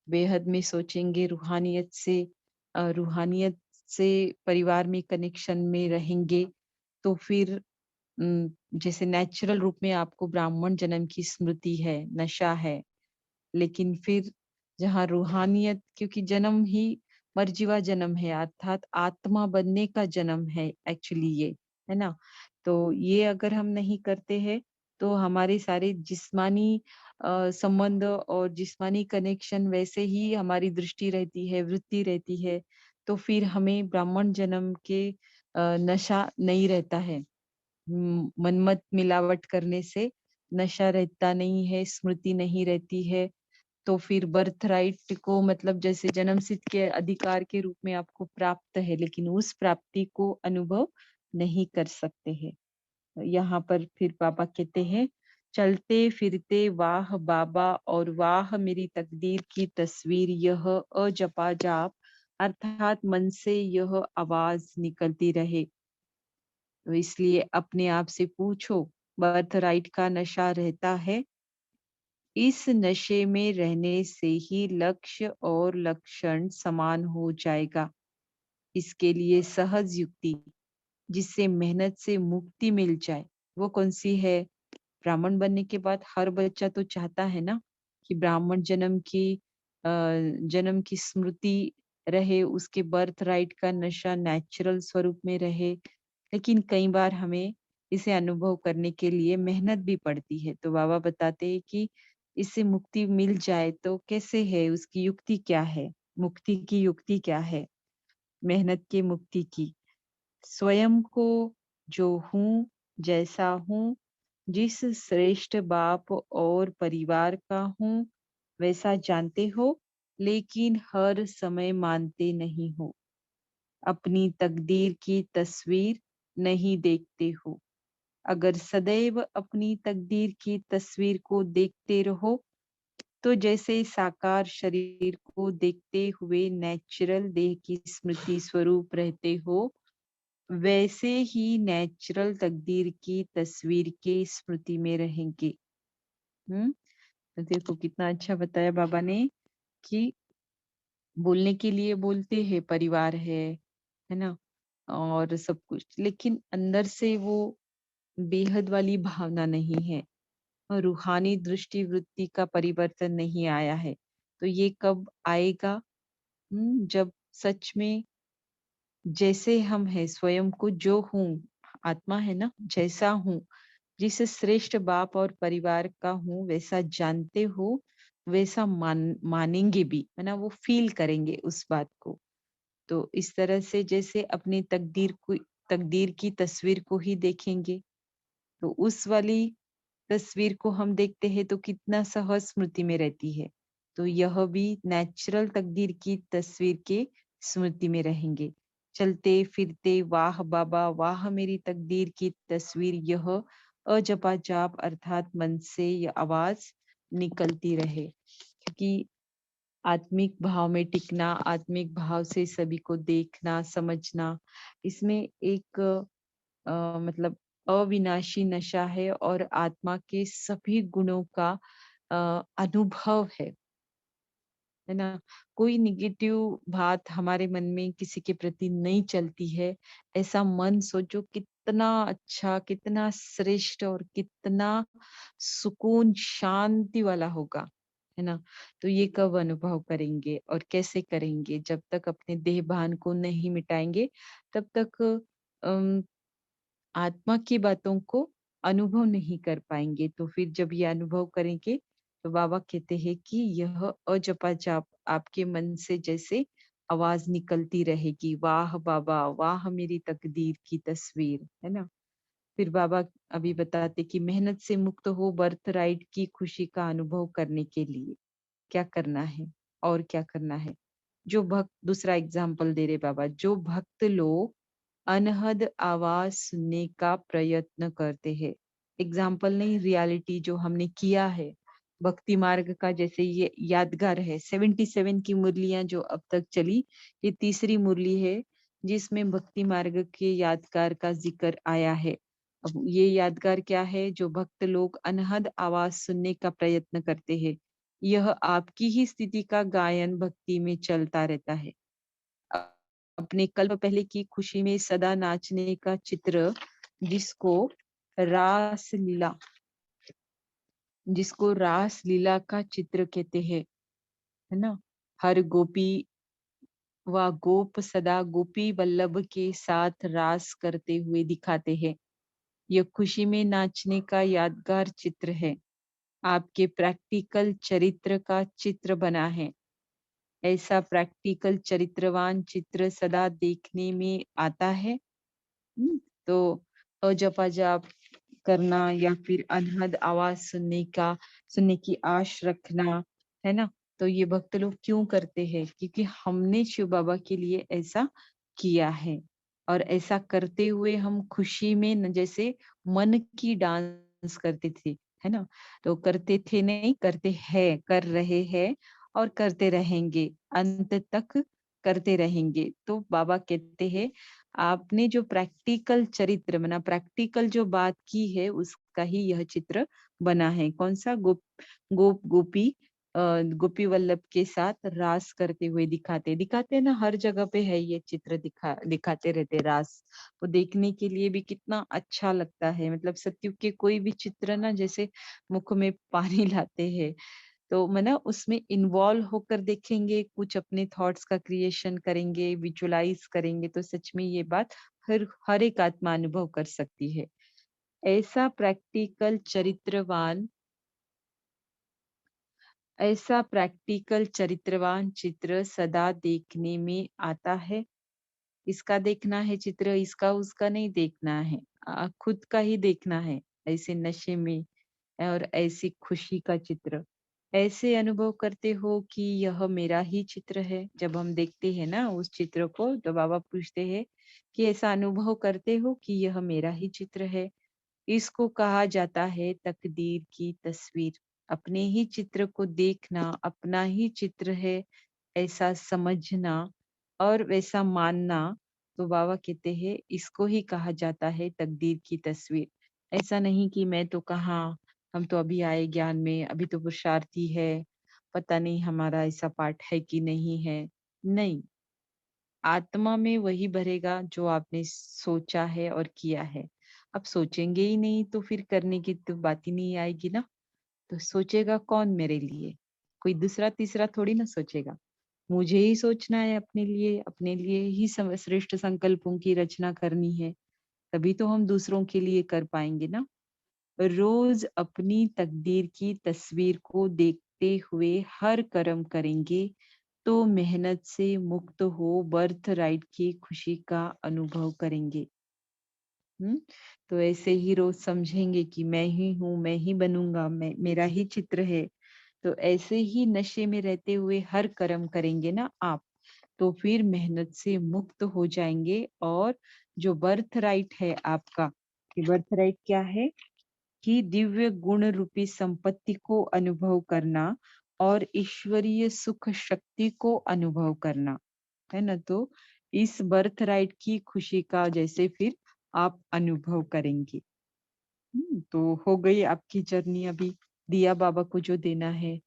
[SPEAKER 1] बेहद में सोचेंगे, रूहानियत से रूहानियत से परिवार में कनेक्शन में रहेंगे, तो फिर जैसे नेचुरल रूप में आपको ब्राह्मण जन्म की स्मृति है, नशा है, लेकिन फिर जहाँ रूहानियत, क्योंकि जन्म ही मर्जीवा जन्म है, अर्थात आत्मा बनने का जन्म है एक्चुअली ये, है ना। तो ये अगर हम नहीं करते हैं, तो हमारे सारे जिस्मानी संबंध और जिस्मानी कनेक्शन वैसे ही हमारी दृष्टि रहती है, वृत्ति रहती है, तो फिर हमें ब्राह्मण जन्म के नशा नहीं रहता है। मनमत मिलावट करने से नशा रहता नहीं है, स्मृति नहीं रहती है। तो फिर बर्थ राइट को, मतलब जैसे जन्म सिद्ध के अधिकार के रूप में आपको प्राप्त है, लेकिन उस प्राप्ति को अनुभव नहीं कर सकते हैं। यहाँ पर फिर पापा कहते हैं, चलते फिरते वाह बाबा और वाह मेरी तकदीर की तस्वीर, यह अजपा जाप अर्थात मन से यह आवाज निकलती रहे। तो इसलिए अपने आप से पूछो, बर्थ राइट का नशा रहता है? इस नशे में रहने से ही लक्ष्य और लक्षण समान हो जाएगा। इसके लिए सहज युक्ति, जिससे मेहनत से मुक्ति मिल जाए, वो कौन सी है? ब्राह्मण बनने के बाद हर बच्चा तो चाहता है ना कि ब्राह्मण जन्म की स्मृति रहे, उसके बर्थ राइट का नशा नेचुरल स्वरूप में रहे। लेकिन कई बार हमें इसे अनुभव करने के लिए मेहनत भी पड़ती है। तो बाबा बताते हैं कि इससे मुक्ति मिल जाए तो कैसे है, उसकी युक्ति क्या है? मुक्ति की युक्ति क्या है? मेहनत की मुक्ति की, स्वयं को जो हूँ, जैसा हूँ, जिस श्रेष्ठ बाप और परिवार का हूँ, वैसा जानते हो, लेकिन हर समय मानते नहीं हो। अपनी तकदीर की तस्वीर नहीं देखते हो। अगर सदैव अपनी तकदीर की तस्वीर को देखते रहो, तो जैसे साकार शरीर को देखते हुए नेचुरल देह की स्मृति स्वरूप रहते हो, वैसे ही नेचुरल तकदीर की तस्वीर के स्मृति में रहेंगे। हम्म तो देखो कितना अच्छा बताया बाबा ने कि बोलने के लिए बोलते हैं, परिवार है ना, और सब कुछ, लेकिन अंदर से वो बेहद वाली भावना नहीं है, और रूहानी दृष्टि वृत्ति का परिवर्तन नहीं आया है। तो ये कब आएगा? जब सच में जैसे हम हैं, स्वयं को जो हूँ, आत्मा है ना, जैसा हूँ, जिस श्रेष्ठ बाप और परिवार का हूँ वैसा जानते हो, वैसा मानेंगे भी, है ना, वो फील करेंगे उस बात को। तो इस तरह से जैसे अपनी तकदीर की तस्वीर को ही देखेंगे, तो उस वाली तस्वीर को हम देखते हैं तो कितना सहज स्मृति में रहती है। तो यह भी नेचुरल तकदीर की तस्वीर के स्मृति में रहेंगे। चलते फिरते वाह बाबा वाह मेरी तकदीर की तस्वीर, यह अजपा जाप अर्थात मन से यह आवाज निकलती रहे। क्योंकि आत्मिक भाव में टिकना, आत्मिक भाव से सभी को देखना, समझना, इसमें एक मतलब अविनाशी नशा है और आत्मा के सभी गुणों का अनुभव है ना? कोई नेगेटिव बात हमारे मन में किसी के प्रति नहीं चलती है। ऐसा मन सोचो कितना अच्छा, कितना श्रेष्ठ और कितना सुकून, शांति वाला होगा, है ना? तो ये कब अनुभव करेंगे और कैसे करेंगे? जब तक अपने देह भान को नहीं मिटाएँगे, तब तक अम आत्मा की बातों को अनुभव नहीं कर पाएँगे। तो फिर जब ये अनुभव करेंगे, तो बाबा कहते हैं कि यह अजपा जाप आपके मन से जैसे आवाज़ निकलती रहेगी, वाह बाबा, वाह मेरी तकदीर की तस्वीर, है ना? फिर बाबा अभी बताते कि मेहनत से मुक्त हो बर्थ राइट की खुशी का अनुभव करने के लिए क्या करना है और क्या करना है? जो भक्त दूसरा एग्जाम्पल दे रहे बाबा, जो भक्त लोग अनहद आवाज सुनने का प्रयत्न करते हैं। एग्जाम्पल नहीं, रियलिटी जो हमने किया है भक्ति मार्ग का, जैसे ये यादगार है 77 की मुरलियां जो अब तक चली, ये तीसरी मुरली है जिसमें भक्ति मार्ग के यादगार का जिक्र आया है। अब ये यादगार क्या है? जो भक्त लोग अनहद आवाज सुनने का प्रयत्न करते हैं, यह आपकी ही स्थिति का गायन भक्ति में चलता रहता है। अ, अपने कल्प पहले की खुशी में सदा नाचने का चित्र, जिसको रास लीला जिसको रास लीला का चित्र कहते हैं, है ना? हर गोपी व गोप सदा गोपी वल्लभ के साथ रास करते हुए दिखाते हैं। यह खुशी में नाचने का यादगार चित्र है। आपके प्रैक्टिकल चरित्र का चित्र बना है। ऐसा प्रैक्टिकल चरित्रवान चित्र सदा देखने में आता है। तो जपा जाप करना या फिर अनहद आवाज सुनने की आश रखना, है ना? तो ये भक्त लोग क्यों करते हैं? क्योंकि हमने शिव बाबा के लिए ऐसा किया है और ऐसा करते हुए हम खुशी में न जैसे मन की डांस करते थे, है ना? तो करते थे नहीं, करते हैं, कर रहे हैं और करते रहेंगे, अंत तक करते रहेंगे। तो बाबा कहते हैं आपने जो प्रैक्टिकल चरित्र बना, प्रैक्टिकल जो बात की है उसका ही यह चित्र बना है। कौन सा? गोपी गोपी वल्लभ के साथ रास करते हुए दिखाते ना, हर जगह पे है ये चित्र, दिखाते रहते रास। वो देखने के लिए भी कितना अच्छा लगता है। मतलब सत्युग के कोई भी चित्र ना जैसे मुख में पानी लाते हैं। तो मैं ना उसमें इन्वॉल्व होकर देखेंगे, कुछ अपने थॉट्स का क्रिएशन करेंगे, विजुलाइज करेंगे, तो सच में ये बात हर एक आत्मा अनुभव कर सकती है। ऐसा प्रैक्टिकल चरित्रवान ऐसा प्रैक्टिकल चरित्रवान चित्र सदा देखने में आता है। इसका देखना है चित्र, इसका उसका नहीं देखना है। खुद का ही देखना है। ऐसे नशे में और ऐसी खुशी का चित्र ऐसे अनुभव करते हो कि यह मेरा ही चित्र है। जब हम देखते हैं ना उस चित्र को, तो बाबा पूछते हैं कि ऐसा अनुभव करते हो कि यह मेरा ही चित्र है। इसको कहा जाता है तकदीर की तस्वीर। अपने ही चित्र को देखना, अपना ही चित्र है ऐसा समझना और वैसा मानना, तो बाबा कहते हैं इसको ही कहा जाता है तकदीर की तस्वीर। ऐसा नहीं कि मैं तो कहाँ, हम तो अभी आए ज्ञान में, अभी तो पुरुषार्थी है, पता नहीं हमारा ऐसा पाठ है कि नहीं है। नहीं, आत्मा में वही भरेगा जो आपने सोचा है और किया है। अब सोचेंगे ही नहीं तो फिर करने की तो बात ही नहीं आएगी ना। तो सोचेगा कौन मेरे लिए? कोई दूसरा तीसरा थोड़ी ना सोचेगा। मुझे ही सोचना है अपने लिए ही श्रेष्ठ संकल्पों की रचना करनी है। तभी तो हम दूसरों के लिए कर पाएंगे ना। रोज अपनी तकदीर की तस्वीर को देखते हुए हर कर्म करेंगे, तो मेहनत से मुक्त हो बर्थ राइट की खुशी का अनुभव करेंगे। हम्म तो ऐसे ही रोज समझेंगे कि मैं ही हूँ, मैं ही बनूंगा, मैं मेरा ही चित्र है। तो ऐसे ही नशे में रहते हुए हर कर्म करेंगे ना आप, तो फिर मेहनत से मुक्त हो जाएंगे। और जो बर्थ राइट है आपका, कि बर्थ राइट क्या है, कि दिव्य गुण रूपी संपत्ति को अनुभव करना और ईश्वरीय सुख शक्ति को अनुभव करना, है ना। तो इस बर्थ राइट की खुशी का जैसे फिर आप अनुभव करेंगे। तो हो गई आपकी जर्नी। अभी दिया बाबा को जो देना है,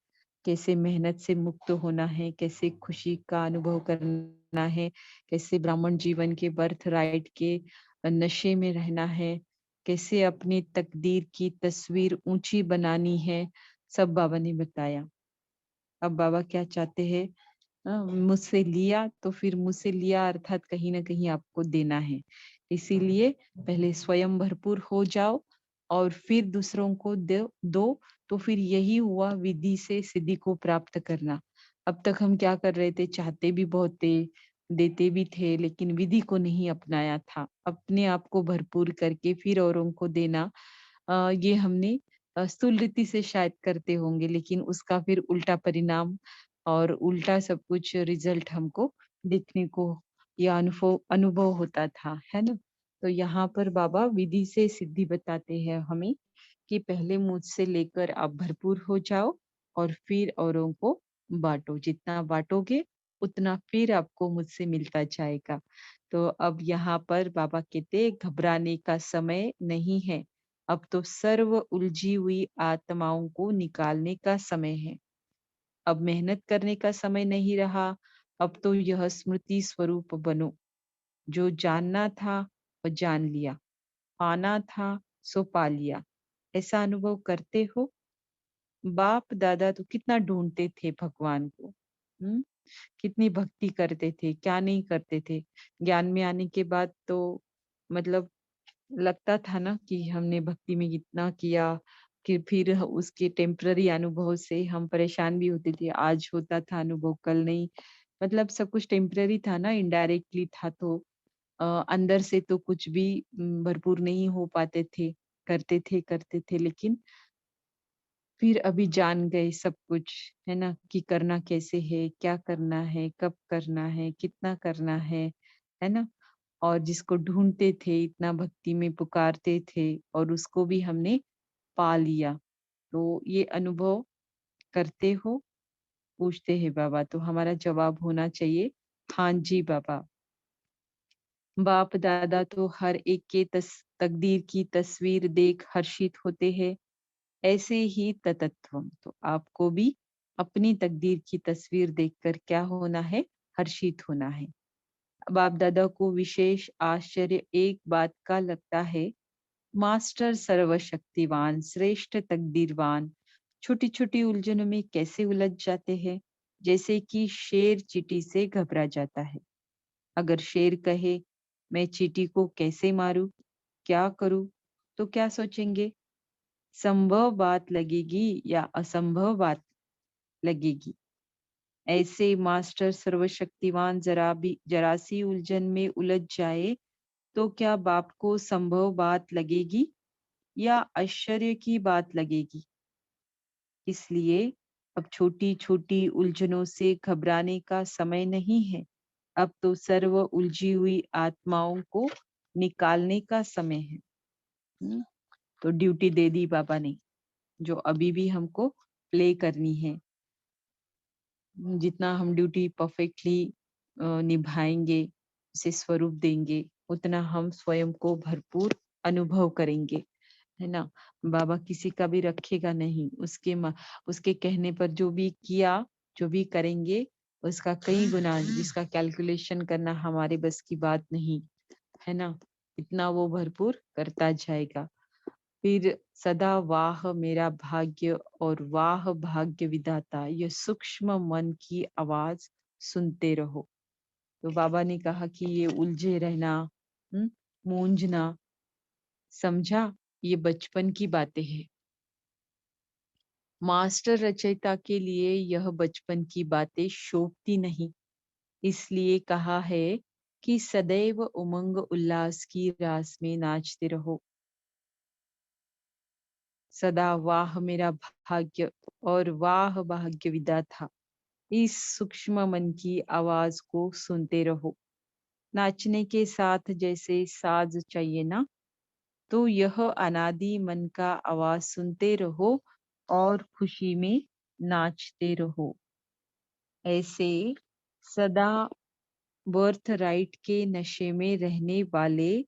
[SPEAKER 1] कैसे मेहनत से मुक्त होना है, कैसे खुशी का अनुभव करना है, कैसे ब्राह्मण जीवन के बर्थ राइट के नशे में रहना है, कैसे अपनी तकदीर की तस्वीर ऊंची बनानी है, सब बाबा ने बताया। अब बाबा क्या चाहते हैं, मुझसे लिया तो फिर मुझसे लिया अर्थात कहीं ना कहीं आपको देना है। इसीलिए पहले स्वयं भरपूर हो जाओ और फिर दूसरों को दो। तो फिर यही हुआ विधि से सिद्धि को प्राप्त करना। अब तक हम क्या कर रहे थे, चाहते भी बहुत थे, देते भी थे, लेकिन विधि को नहीं अपनाया था। अपने आप को भरपूर करके फिर औरों को देना, ये हमने स्थूल रीति से शायद करते होंगे, लेकिन उसका फिर उल्टा परिणाम और उल्टा सब कुछ रिजल्ट हमको देखने को या अनुभव अनुभव होता था, है ना। तो यहाँ पर बाबा विधि से सिद्धि बताते हैं हमें, कि पहले मुझसे लेकर आप भरपूर हो जाओ और फिर औरों को बांटो। जितना बांटोगे उतना फिर आपको मुझसे मिलता जाएगा। तो अब यहाँ पर बाबा कहते घबराने का समय नहीं है, अब तो सर्व उलझी हुई आत्माओं को निकालने का समय है। अब मेहनत करने का समय नहीं रहा, अब तो यह स्मृति स्वरूप बनो। जो जानना था वह जान लिया, पाना था सो पा लिया। ऐसा अनुभव करते हो। बाप दादा तो कितना ढूंढते थे भगवान को, कितनी भक्ति करते थे, क्या नहीं करते थे। ज्ञान में आने के बाद तो मतलब लगता था ना कि हमने भक्ति में इतना किया, कि फिर उसके टेम्पररी अनुभव से हम परेशान भी होते थे। आज होता था अनुभव, कल नहीं। मतलब सब कुछ टेम्पररी था ना, इनडायरेक्टली था। तो अंदर से तो कुछ भी भरपूर नहीं हो पाते थे, करते थे, लेकिन फिर अभी जान गए सब कुछ, है ना, कि करना कैसे है, क्या करना है, कब करना है, कितना करना है ना। और जिसको ढूंढते थे, इतना भक्ति में पुकारते थे, और उसको भी हमने पा लिया। तो ये अनुभव करते हो, पूछते हैं बाबा, तो हमारा जवाब होना चाहिए हाँ जी बाबा। बाप दादा तो हर एक के तकदीर की तस्वीर देख हर्षित होते हैं, ऐसे ही ततत्व तो आपको भी अपनी तकदीर की तस्वीर देखकर क्या होना है, हर्षित होना है। बाप दादा को विशेष आश्चर्य एक बात का लगता है, मास्टर सर्वशक्तिवान श्रेष्ठ तकदीरवान छोटी छोटी उलझनों में कैसे उलझ जाते हैं, जैसे कि शेर चींटी से घबरा जाता है। अगर शेर कहे मैं चींटी को कैसे मारूं, क्या करूं, तो क्या सोचेंगे, संभव बात लगेगी या असंभव बात लगेगी। ऐसे मास्टर सर्वशक्तिवान जरा सी उलझन में उलझ जाए तो क्या बाप को संभव बात लगेगी या आश्चर्य की बात लगेगी। इसलिए अब छोटी छोटी उलझनों से घबराने का समय नहीं है, अब तो सर्व उलझी हुई आत्माओं को निकालने का समय है। हम्म, तो ड्यूटी दे दी बाबा ने, जो अभी भी हमको प्ले करनी है। जितना हम ड्यूटी परफेक्टली निभाएंगे, उसे स्वरूप देंगे, उतना हम स्वयं को भरपूर अनुभव करेंगे, है ना। बाबा किसी का भी रखेगा नहीं, उसके कहने पर जो भी किया, जो भी करेंगे, उसका कई गुना, जिसका कैलकुलेशन करना हमारे बस की बात नहीं, है ना। इतना वो भरपूर करता जाएगा। फिर सदा वाह मेरा भाग्य और वाह भाग्य विधाता, ये सूक्ष्म मन की आवाज सुनते रहो। तो बाबा ने कहा कि ये उलझे रहना, मूंझना, समझा, ये बचपन की बातें हैं। मास्टर रचयिता के लिए यह बचपन की बातें शोभती नहीं, इसलिए कहा है कि सदैव उमंग उल्लास की रास में नाचते रहो। सदा वाह मेरा भाग्य और वाह भाग्य विधाता। इस सूक्ष्म मन की आवाज को सुनते रहो। नाचने के साथ जैसे साज चाहिए ना, तो यह अनादि मन का आवाज सुनते रहो और खुशी में नाचते रहो। ऐसे सदा बर्थ राइट के नशे में रहने वाले,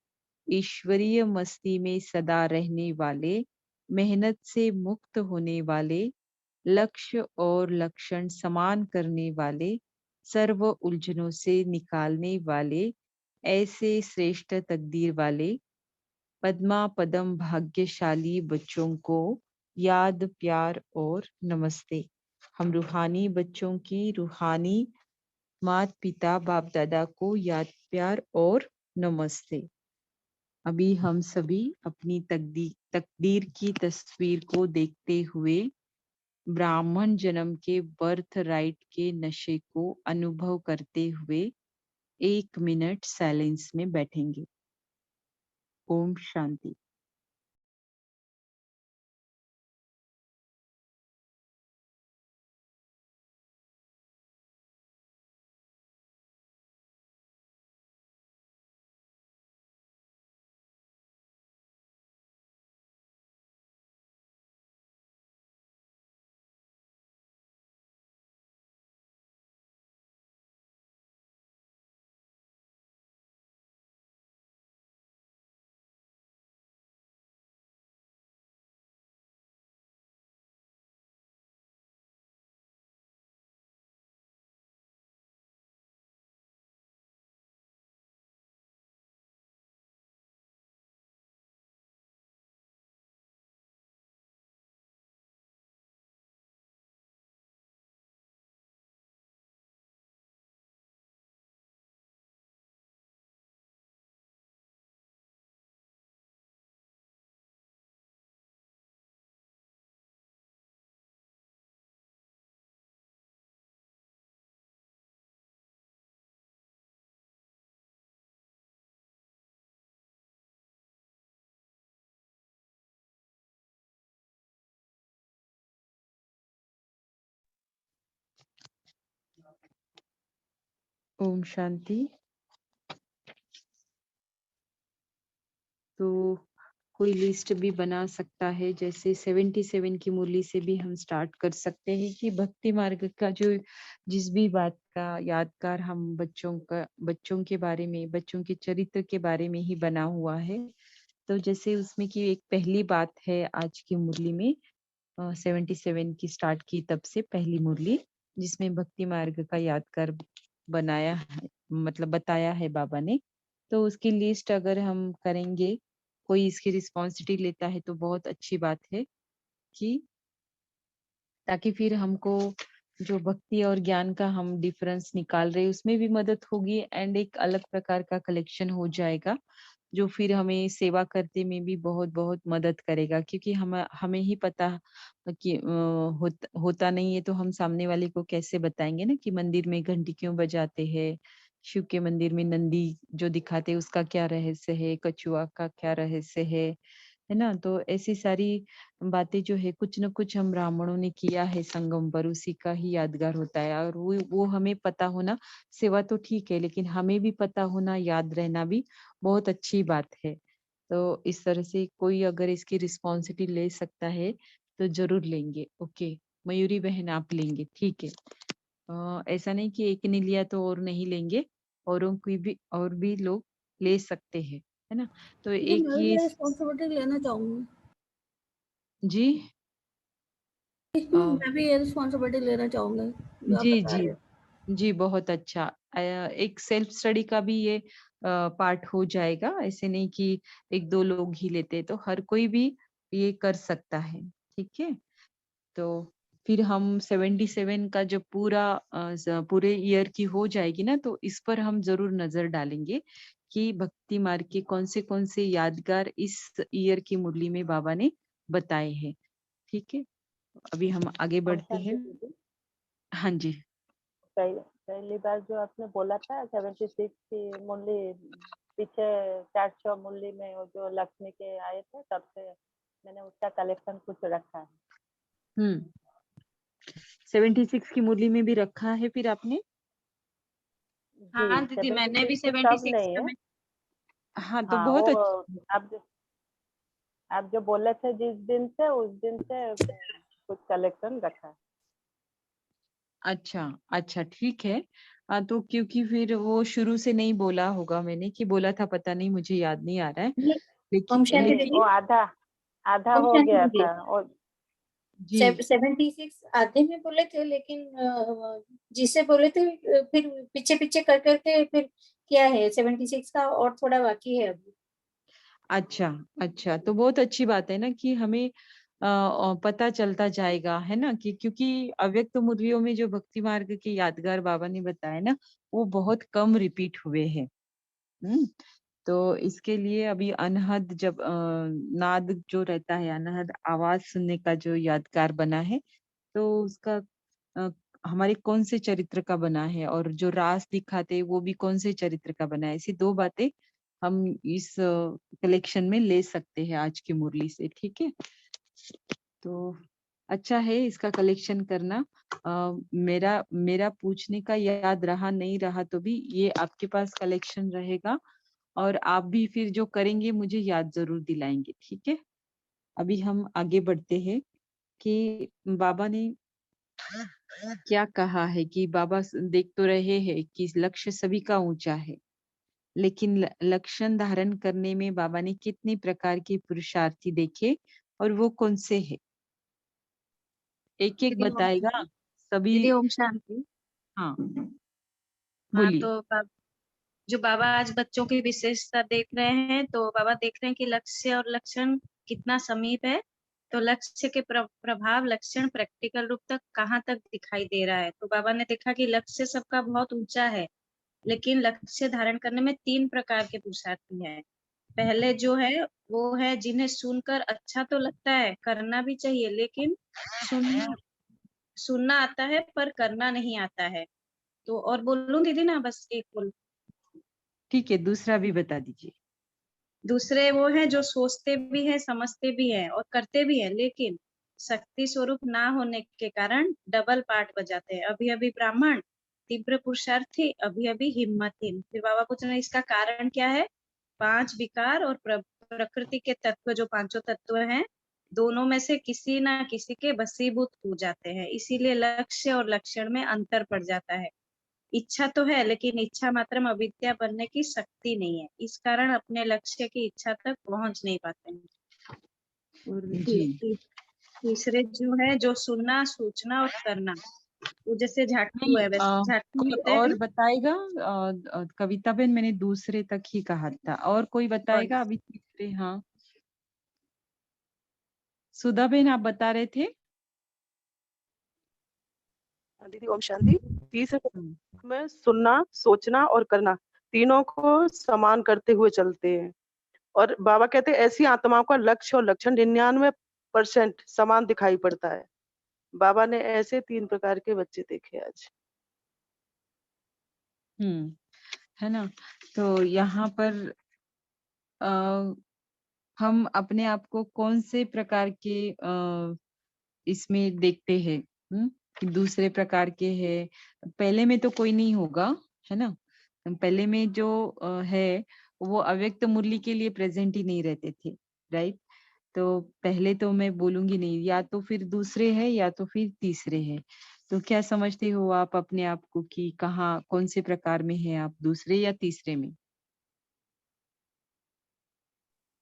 [SPEAKER 1] ईश्वरीय मस्ती में सदा रहने वाले, मेहनत से मुक्त होने वाले, लक्ष्य और लक्षण समान करने वाले, सर्व उलझनों से निकालने वाले, ऐसे श्रेष्ठ तकदीर वाले पद्मा पदम भाग्यशाली बच्चों को याद, प्यार और नमस्ते। हम रूहानी बच्चों की रूहानी माता पिता बाप दादा को याद, प्यार और नमस्ते। अभी हम सभी अपनी तकदीर की तस्वीर को देखते हुए ब्राह्मण जन्म के बर्थ राइट के नशे को अनुभव करते हुए 1 मिनट साइलेंस में बैठेंगे। ओम शांति। ओम शांति। तो कोई लिस्ट भी बना सकता है, जैसे 77 की मुरली से भी हम स्टार्ट कर सकते हैं कि भक्ति मार्ग का जो जिस भी बात का यादगार हम बच्चों के बारे में, बच्चों के चरित्र के बारे में ही बना हुआ है। तो जैसे उसमें की एक पहली बात है आज की मुरली में, 77 की स्टार्ट की तब से पहली मुरली, जिसमें भक्ति मार्ग का यादगार बनाया है, मतलब बताया है बाबा ने। तो उसकी लिस्ट अगर हम करेंगे, कोई इसकी रिस्पॉन्सिबिलिटी लेता है तो बहुत अच्छी बात है, कि ताकि फिर हमको जो भक्ति और ज्ञान का हम डिफरेंस निकाल रहे हैं उसमें भी मदद होगी, एंड एक अलग प्रकार का कलेक्शन हो जाएगा जो फिर हमें सेवा करते में भी बहुत बहुत मदद करेगा। क्योंकि हम हमें ही पता कि होता नहीं है, तो हम सामने वाले को कैसे बताएंगे ना कि मंदिर में घंटी क्यों बजाते हैं, शिव के मंदिर में नंदी जो दिखाते हैं उसका क्या रहस्य है, कछुआ का क्या रहस्य है ना। तो ऐसी सारी बातें जो है कुछ न कुछ हम ब्राह्मणों ने किया है संगम पर, उसी का ही यादगार होता है। और वो हमें पता होना, सेवा तो ठीक है लेकिन हमें भी पता होना, याद रहना भी बहुत अच्छी बात है। तो इस तरह से कोई अगर इसकी रिस्पॉन्सिबिलिटी ले सकता है तो जरूर लेंगे। ओके मयूरी बहन, आप लेंगे, ठीक है। ऐसा नहीं कि एक ने लिया तो और नहीं लेंगे, औरों की भी और भी लोग ले सकते हैं, है ना। तो
[SPEAKER 2] देखिए,
[SPEAKER 1] एक
[SPEAKER 2] मैं भी
[SPEAKER 1] ये
[SPEAKER 2] ये रिस्पॉन्सिबिलिटी लेना चाहूँगी।
[SPEAKER 1] जी अ,
[SPEAKER 2] मैं भी ये रिस्पॉन्सिबिलिटी लेना चाहूँगी, जो आप
[SPEAKER 1] जी
[SPEAKER 2] बता
[SPEAKER 1] जी
[SPEAKER 2] रहे हो।
[SPEAKER 1] जी, बहुत अच्छा। एक सेल्फ स्टडी का भी ये पार्ट हो जाएगा। ऐसे नहीं कि एक दो लोग ही लेते, तो हर कोई भी ये कर सकता है, ठीक है। तो फिर हम 77 का जब पूरे ईयर की हो जाएगी ना, तो इस पर हम जरूर नजर डालेंगे कि भक्ति मार्ग के कौन से यादगार इस ईयर की मुरली में बाबा ने बताए हैं, ठीक है। अभी हम आगे
[SPEAKER 3] ओम
[SPEAKER 1] बढ़ते
[SPEAKER 3] शांति
[SPEAKER 1] हैं।
[SPEAKER 3] दीदी।
[SPEAKER 1] हाँ जी।
[SPEAKER 3] पहली बार जो आपने बोला था 76 की मुरली, पीछे 400 मुरली में वो जो लक्ष्मी के आए थे तब से मैंने उसका कलेक्शन कुछ रखा है।
[SPEAKER 1] 76 की मुरली में भी रखा है फिर आपने?
[SPEAKER 2] हाँ
[SPEAKER 3] जी,
[SPEAKER 2] दीदी, मैंने भी
[SPEAKER 3] 76 सब
[SPEAKER 2] 76
[SPEAKER 3] नहीं
[SPEAKER 2] का
[SPEAKER 3] है।
[SPEAKER 2] में
[SPEAKER 1] हाँ, तो
[SPEAKER 3] हाँ,
[SPEAKER 1] बहुत
[SPEAKER 3] वो
[SPEAKER 1] अच्छी।
[SPEAKER 3] आप जो बोले थे जिस दिन से, उस दिन से कुछ कलेक्शन रखा है।
[SPEAKER 1] अच्छा, अच्छा ठीक है। तो क्योंकि फिर वो शुरू से नहीं बोला होगा मैंने, कि बोला था पता नहीं, मुझे याद नहीं आ रहा है।
[SPEAKER 2] ये ओम शांति
[SPEAKER 3] नहीं, वो
[SPEAKER 2] दीदी,
[SPEAKER 3] आधा आधा
[SPEAKER 2] ओम
[SPEAKER 3] हो
[SPEAKER 2] शांति
[SPEAKER 3] गया
[SPEAKER 2] दीदी,
[SPEAKER 3] था। और
[SPEAKER 1] जी।
[SPEAKER 2] 76 आधे में बोले थे, लेकिन जिसे बोले थे फिर पीछे पीछे कर करके फिर क्या है, 76 का और थोड़ा बाकी है अभी।
[SPEAKER 1] अच्छा, अच्छा, तो बहुत अच्छी बात है ना कि हमें पता चलता जाएगा, है ना? कि क्योंकि अव्यक्त मुरलियों में जो भक्ति मार्ग के यादगार बाबा ने बताए ना, वो बहुत कम रिपीट हुए हैं। हुँ? तो इसके लिए अभी अनहद जब नाद जो रहता है, अनहद आवाज़ सुनने का जो यादगार बना है, तो उसका अ, हमारे कौन से चरित्र का बना है, और जो रास दिखाते वो भी कौन से चरित्र का बना है। ऐसी 2 बातें हम इस कलेक्शन में ले सकते हैं आज की मुरली से, ठीक है? तो अच्छा है इसका कलेक्शन करना। मेरा मेरा पूछने का याद रहा नहीं रहा तो भी ये आपके पास कलेक्शन रहेगा, और आप भी फिर जो करेंगे मुझे याद ज़रूर दिलाएँगे, ठीक है? अभी हम आगे बढ़ते हैं कि बाबा ने क्या कहा है, कि बाबा देख तो रहे हैं कि लक्ष्य सभी का ऊंचा है, लेकिन लक्षण धारण करने में बाबा ने कितने प्रकार के पुरुषार्थी देखे, और वो कौन से है? एक एक
[SPEAKER 2] दीदी ओम
[SPEAKER 1] बताएगा
[SPEAKER 2] शांति,
[SPEAKER 1] सभी।
[SPEAKER 2] दीदी ओम शांति।
[SPEAKER 1] हाँ,
[SPEAKER 2] हाँ
[SPEAKER 1] बोलिए।
[SPEAKER 2] तो जो बाबा आज बच्चों की विशेषता देख रहे हैं, तो बाबा देख रहे हैं कि लक्ष्य और लक्षण कितना समीप है। तो लक्ष्य के प्रभाव लक्षण प्रैक्टिकल रूप तक कहाँ तक दिखाई दे रहा है। तो बाबा ने देखा कि लक्ष्य सबका बहुत ऊंचा है, लेकिन लक्ष्य धारण करने में 3 प्रकार के पुरुषार्थी हैं। पहले जो है वो है जिन्हें सुनकर अच्छा तो लगता है, करना भी चाहिए, लेकिन सुनना सुनना आता है पर करना नहीं आता है। तो और बोलूं दीदी ना, बस एक बोल।
[SPEAKER 1] ठीक है, दूसरा भी बता दीजिए।
[SPEAKER 2] दूसरे वो हैं जो सोचते भी हैं, समझते भी हैं और करते भी हैं, लेकिन शक्ति स्वरूप ना होने के कारण डबल पार्ट बजाते हैं। अभी अभी ब्राह्मण, तीव्र पुरुषार्थी, अभी अभी हिम्मतहीन। फिर बाबा पूछ रहे हैं इसका कारण क्या है। 5 विकार और प्रकृति के तत्व, जो पांचों तत्व हैं, दोनों में से किसी ना किसी के वशीभूत हो जाते हैं। इसीलिए लक्ष्य और लक्षण में अंतर पड़ जाता है। इच्छा तो है, लेकिन इच्छा मात्र में अविद्या बनने की शक्ति नहीं है। इस कारण अपने लक्ष्य की इच्छा तक पहुंच नहीं पाते हैं। और
[SPEAKER 1] जी।
[SPEAKER 2] तीसरे जो है, जो सुनना, सोचना और करना, वो जैसे झाटू
[SPEAKER 1] नहीं,
[SPEAKER 2] है, वैसे झाटू
[SPEAKER 1] कोई
[SPEAKER 2] होते
[SPEAKER 1] और
[SPEAKER 2] हैं।
[SPEAKER 1] बताएगा? कविता बहन, मैंने दूसरे तक ही कहा था, और कोई
[SPEAKER 2] और
[SPEAKER 1] बताएगा अभी तीसरे? हाँ, सुधा बहन आप बता रहे थे।
[SPEAKER 4] दीदी ओम शांति। तीसरे
[SPEAKER 1] हम्म,
[SPEAKER 4] में सुनना, सोचना और करना, तीनों को समान करते हुए चलते हैं। और बाबा कहते हैं ऐसी आत्माओं का लक्ष्य और लक्षण 99% समान दिखाई पड़ता है। बाबा ने ऐसे 3 प्रकार के बच्चे देखे आज।
[SPEAKER 1] है ना? तो यहाँ पर आ, हम अपने आप को कौन से प्रकार के इसमें देखते हैं? कि दूसरे प्रकार के है, पहले में तो कोई नहीं होगा, है ना? पहले में जो है वो अव्यक्त मुरली के लिए प्रेजेंट ही नहीं रहते थे, राइट? तो पहले तो मैं बोलूंगी नहीं, या तो फिर दूसरे है या तो फिर तीसरे है। तो क्या समझते हो आप अपने आप को, कि कहाँ कौन से प्रकार में है आप, दूसरे या तीसरे में?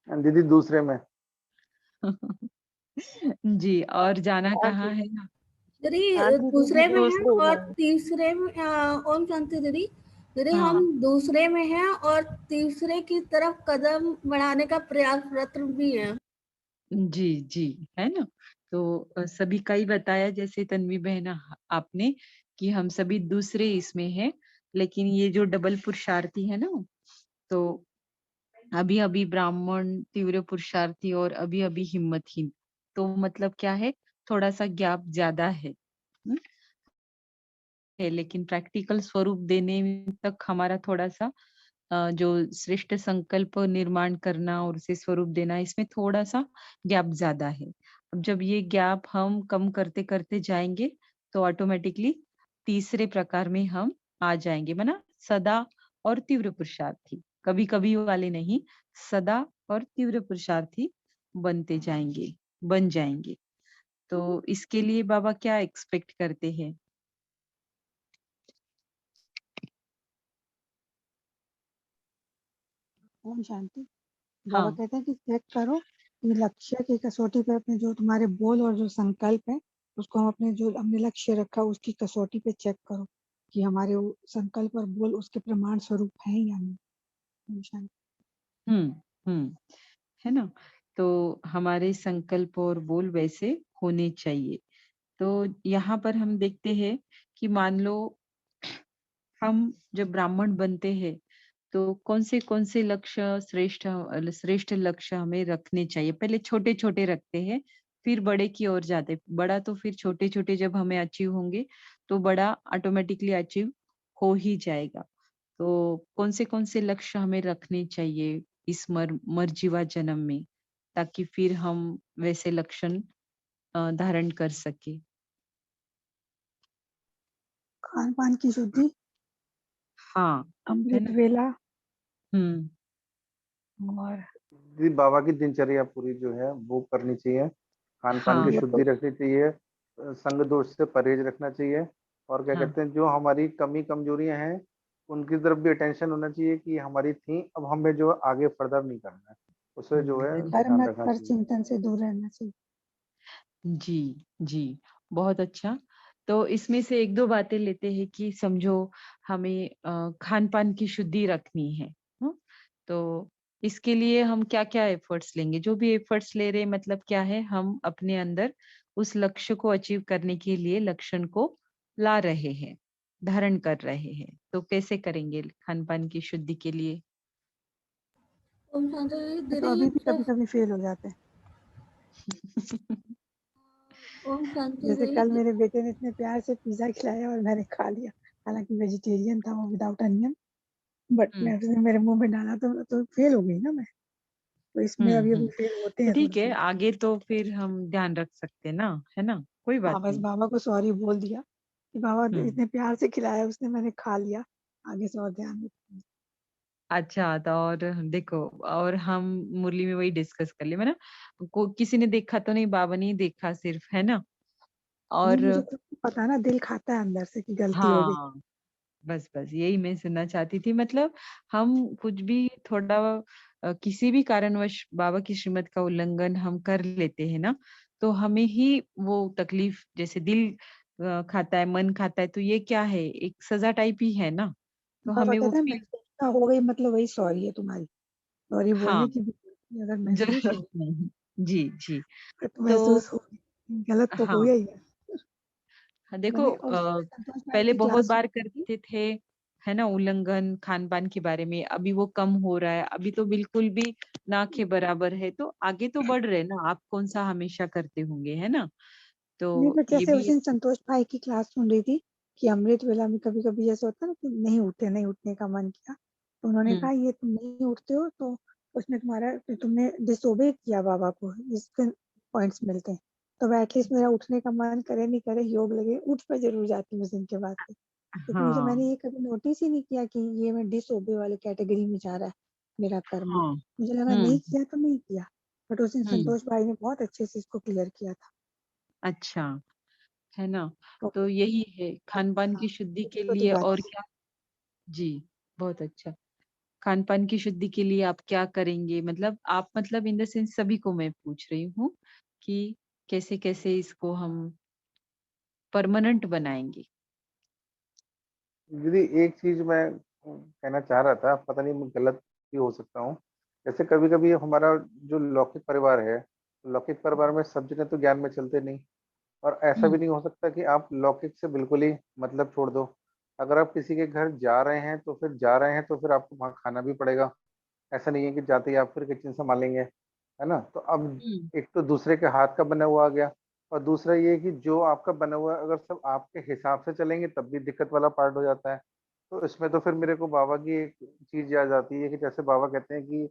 [SPEAKER 5] दीदी दूसरे में।
[SPEAKER 1] जी, और जाना
[SPEAKER 4] हाँ
[SPEAKER 1] कहाँ
[SPEAKER 4] जी,
[SPEAKER 1] है ना?
[SPEAKER 2] दीदी
[SPEAKER 4] हाँ जी दीदी
[SPEAKER 2] दूसरे में है
[SPEAKER 4] दूसरे
[SPEAKER 2] और
[SPEAKER 4] में।
[SPEAKER 2] तीसरे में ओम शांति दीदी। दीदी हम
[SPEAKER 1] हाँ,
[SPEAKER 2] दूसरे में हैं और तीसरे की तरफ कदम बढ़ाने का प्रयासरत भी है।
[SPEAKER 1] जी, जी, है ना? तो सभी का ही बताया, जैसे तन्वी बहन आपने, कि हम सभी दूसरे इसमें हैं, लेकिन ये जो डबल पुरुषार्थी है ना, तो अभी-अभी ब्राह्मण, तीव्र पुरुषार्थी और अभी-अभी हिम्मतहीन, तो मतलब क्या है, थोड़ा-सा गैप ज़्यादा है। है, लेकिन प्रैक्टिकल स्वरूप देने तक हमारा थोड़ा-सा जो श्रेष्ठ संकल्प निर्माण करना और उसे स्वरूप देना, इसमें थोड़ा सा गैप ज्यादा है। अब जब ये गैप हम कम करते करते जाएंगे तो ऑटोमेटिकली तीसरे प्रकार में हम आ जाएंगे, माना सदा और तीव्र पुरुषार्थी, कभी कभी वाले नहीं, सदा और तीव्र पुरुषार्थी बन जाएंगे। तो इसके लिए बाबा क्या एक्सपेक्ट करते हैं?
[SPEAKER 6] ओम शांति। बाबा
[SPEAKER 1] हाँ।
[SPEAKER 6] कहते हैं कि चेक करो कि लक्ष्य की कसौटी पे अपने जो तुम्हारे बोल और जो संकल्प है उसको हम अपने जो हमने लक्ष्य रखा उसकी कसौटी पे चेक करो कि हमारे वो संकल्प और बोल उसके प्रमाण स्वरूप है या नहीं। ओम शांति।
[SPEAKER 1] हम्म, है ना। तो हमारे संकल्प और बोल वैसे होने चाहिए। तो यहाँ पर हम देखते हैं कि मान लो हम जब ब्राह्मण बनते हैं तो कौन से लक्ष्य श्रेष्ठ लक्ष्य हमें रखने चाहिए। पहले छोटे छोटे रखते हैं, फिर बड़े की ओर जाते। बड़ा तो फिर छोटे छोटे जब हमें अचीव होंगे तो बड़ा ऑटोमेटिकली अचीव हो ही जाएगा। तो कौन से लक्ष्य हमें रखने चाहिए इस मर्जीवा जन्म में, ताकि फिर हम वैसे लक्षण धारण कर सके।
[SPEAKER 6] खान पान की शुद्धि,
[SPEAKER 1] हाँ, है
[SPEAKER 6] अमृत
[SPEAKER 1] ना।
[SPEAKER 6] वेला
[SPEAKER 1] हम्म।
[SPEAKER 6] और
[SPEAKER 5] जी, बाबा की दिनचर्या पूरी जो है वो करनी चाहिए। खान पान की
[SPEAKER 1] हाँ।
[SPEAKER 6] ये
[SPEAKER 5] शुद्धि
[SPEAKER 6] तो
[SPEAKER 5] रखनी चाहिए, संग दोष से परहेज रखना चाहिए। और क्या
[SPEAKER 1] हाँ।
[SPEAKER 5] कहते हैं, जो हमारी कमी कमजोरियां हैं उनकी तरफ भी अटेंशन होना चाहिए कि हमारी थी, अब हमें जो आगे फर्दर नहीं करना है, उसे जो है
[SPEAKER 6] हर
[SPEAKER 5] ध्यान
[SPEAKER 6] मत
[SPEAKER 5] रखना
[SPEAKER 6] पर
[SPEAKER 5] चाहिए।
[SPEAKER 6] चिंतन से दूर रहना चाहिए।
[SPEAKER 1] जी, जी, बहुत अच्छा। तो इसमें से एक दो बातें लेते हैं कि समझो हमें खान पान की शुद्धि रखनी है। तो इसके लिए हम क्या क्या एफर्ट्स लेंगे? जो भी एफर्ट्स ले रहे हैं, मतलब क्या है, हम अपने अंदर उस लक्ष्य को अचीव करने के लिए लक्षण को ला रहे हैं, धारण कर रहे हैं। तो कैसे करेंगे खान पान की शुद्धि के लिए?
[SPEAKER 7] ओम शांति
[SPEAKER 6] ये तो अभी भी कभी कभी फेल हो जाते हैं।
[SPEAKER 7] ओम शांति
[SPEAKER 6] जैसे कल मेरे बेटे ने इतने प्यार से पिज्जा खिलाया और मैंने खा लिया, हालांकि वेजिटेरियन था वो, विदाउट अनियन, बट
[SPEAKER 1] हम्म,
[SPEAKER 6] मैं उसने मेरे मुंह में डाला तो फेल हो गई ना मैं। तो इसमें अभी अभी फेल होते
[SPEAKER 1] तो
[SPEAKER 6] हैं थोड़े
[SPEAKER 1] ठीक है,
[SPEAKER 6] थोड़े।
[SPEAKER 1] आगे तो फिर हम ध्यान रख सकते हैं ना, है ना, कोई बात
[SPEAKER 6] हाँ, बस
[SPEAKER 1] नहीं।
[SPEAKER 6] बाबा को सॉरी बोल दिया कि बाबा
[SPEAKER 1] हम्म।
[SPEAKER 6] इतने प्यार से खिलाया उसने, मैंने खा लिया, आगे से और ध्यान रखूंगी।
[SPEAKER 1] अच्छा, तो और देखो, और हम मुरली में वही डिस्कस कर लिए, मैं ना, किसी ने देखा तो नहीं, बाबा ने ही देखा सिर्फ, है ना।
[SPEAKER 6] नहीं,
[SPEAKER 1] और
[SPEAKER 6] मुझे खुद को पता है ना, दिल खाता है अंदर से कि गलती हो गई।
[SPEAKER 1] हाँ, बस बस यही मैं सुनना चाहती थी। मतलब हम कुछ भी थोड़ा किसी भी कारणवश बाबा की श्रीमत का उल्लंघन हम कर लेते हैं ना, तो हमें ही वो तकलीफ, जैसे दिल खाता है, मन खाता है, तो ये क्या है, एक सजा टाइप ही है ना। तो
[SPEAKER 6] बाबा
[SPEAKER 1] हमें वो
[SPEAKER 6] कहते हैं
[SPEAKER 1] फील।
[SPEAKER 6] महसूस हो गई मतलब वही सॉरी है तुम्हारी। सॉरी बोलने
[SPEAKER 1] हाँ।
[SPEAKER 6] की भी गलती अगर महसूस हो
[SPEAKER 1] जरूरत नहीं। जी, जी।
[SPEAKER 6] तो
[SPEAKER 1] तो
[SPEAKER 6] महसूस हो गई, गलत तो हो
[SPEAKER 1] हाँ,
[SPEAKER 6] गई है।
[SPEAKER 1] हाँ, देखो
[SPEAKER 6] मैंने उस समय संतोष भाई
[SPEAKER 1] पहले
[SPEAKER 6] की
[SPEAKER 1] बहुत
[SPEAKER 6] क्लास
[SPEAKER 1] बार
[SPEAKER 6] सुनी थी।
[SPEAKER 1] करते थे, है ना, उल्लंघन खान पान के बारे में। अभी वो कम हो रहा है, अभी तो बिल्कुल भी ना के बराबर है। तो आगे तो बढ़ रहे हैं ना, आप कौन सा हमेशा करते होंगे, है ना।
[SPEAKER 6] नहीं,
[SPEAKER 1] तो
[SPEAKER 6] बट
[SPEAKER 1] ये
[SPEAKER 6] जैसे उस
[SPEAKER 1] भी।
[SPEAKER 6] दिन संतोष भाई की क्लास सुन रही थी कि अमृत वेला में कभी कभी जैसे होता है ना कि नहीं उठने का मन किया, तो उन्होंने
[SPEAKER 1] हम्म।
[SPEAKER 6] कहा ये तुम नहीं उठते हो तो उसमें तुमने डिसोबे किया बाबा को, इसके पॉइंट्स मिलते हैं। तो एटलीस्ट मेरा उठने का मन करे नहीं करे, योग लगे, उठ पे जरूर जाती हूँ उस दिन के बाद से, क्योंकि मैंने
[SPEAKER 1] हाँ।
[SPEAKER 6] ये कभी नोटिस ही नहीं किया कि ये मैं डिसोबे वाले कैटेगरी में जा रहा है मेरा कर्म।
[SPEAKER 1] हाँ।
[SPEAKER 6] मुझे लगा नहीं
[SPEAKER 1] हम्म।
[SPEAKER 6] किया तो नहीं किया, बट उस दिन
[SPEAKER 1] हम्म।
[SPEAKER 6] संतोष भाई ने बहुत अच्छे से इसको क्लियर किया था।
[SPEAKER 1] अच्छा, है ना।
[SPEAKER 6] तो
[SPEAKER 1] तो यही है खान पान
[SPEAKER 6] हाँ,
[SPEAKER 1] की शुद्धि के
[SPEAKER 6] छोटी
[SPEAKER 1] लिए,
[SPEAKER 6] बात
[SPEAKER 1] और
[SPEAKER 6] थी।
[SPEAKER 1] क्या। जी, बहुत अच्छा। खान पान की शुद्धि के लिए आप क्या करेंगे, मतलब आप, मतलब इन द सेंस सभी को मैं पूछ रही हूँ कि कैसे कैसे इसको हम परमानेंट बनाएंगे।
[SPEAKER 5] दीदी, एक चीज मैं कहना चाह रहा था, पता नहीं मैं गलत भी हो सकता हूँ। जैसे कभी कभी हमारा जो लौकिक परिवार है, लौकिक परिवार में सब जने तो ज्ञान में चलते नहीं। और ऐसा भी
[SPEAKER 1] हम्म।
[SPEAKER 5] नहीं हो सकता कि आप लौकिक से बिल्कुल ही मतलब छोड़ दो। अगर आप किसी के घर जा रहे हैं तो फिर जा रहे हैं, तो फिर आपको वहाँ खाना भी पड़ेगा। ऐसा नहीं है कि जाते ही आप फिर किचन संभालेंगे, है ना। तो अब
[SPEAKER 1] हम्म।
[SPEAKER 5] एक तो दूसरे के हाथ का बना हुआ आ गया, और दूसरा ये कि जो आपका बना हुआ है, अगर सब आपके हिसाब से चलेंगे तब भी दिक्कत वाला पार्ट हो जाता है। तो इसमें तो फिर मेरे को बाबा की एक चीज याद आती है कि जैसे बाबा कहते हैं कि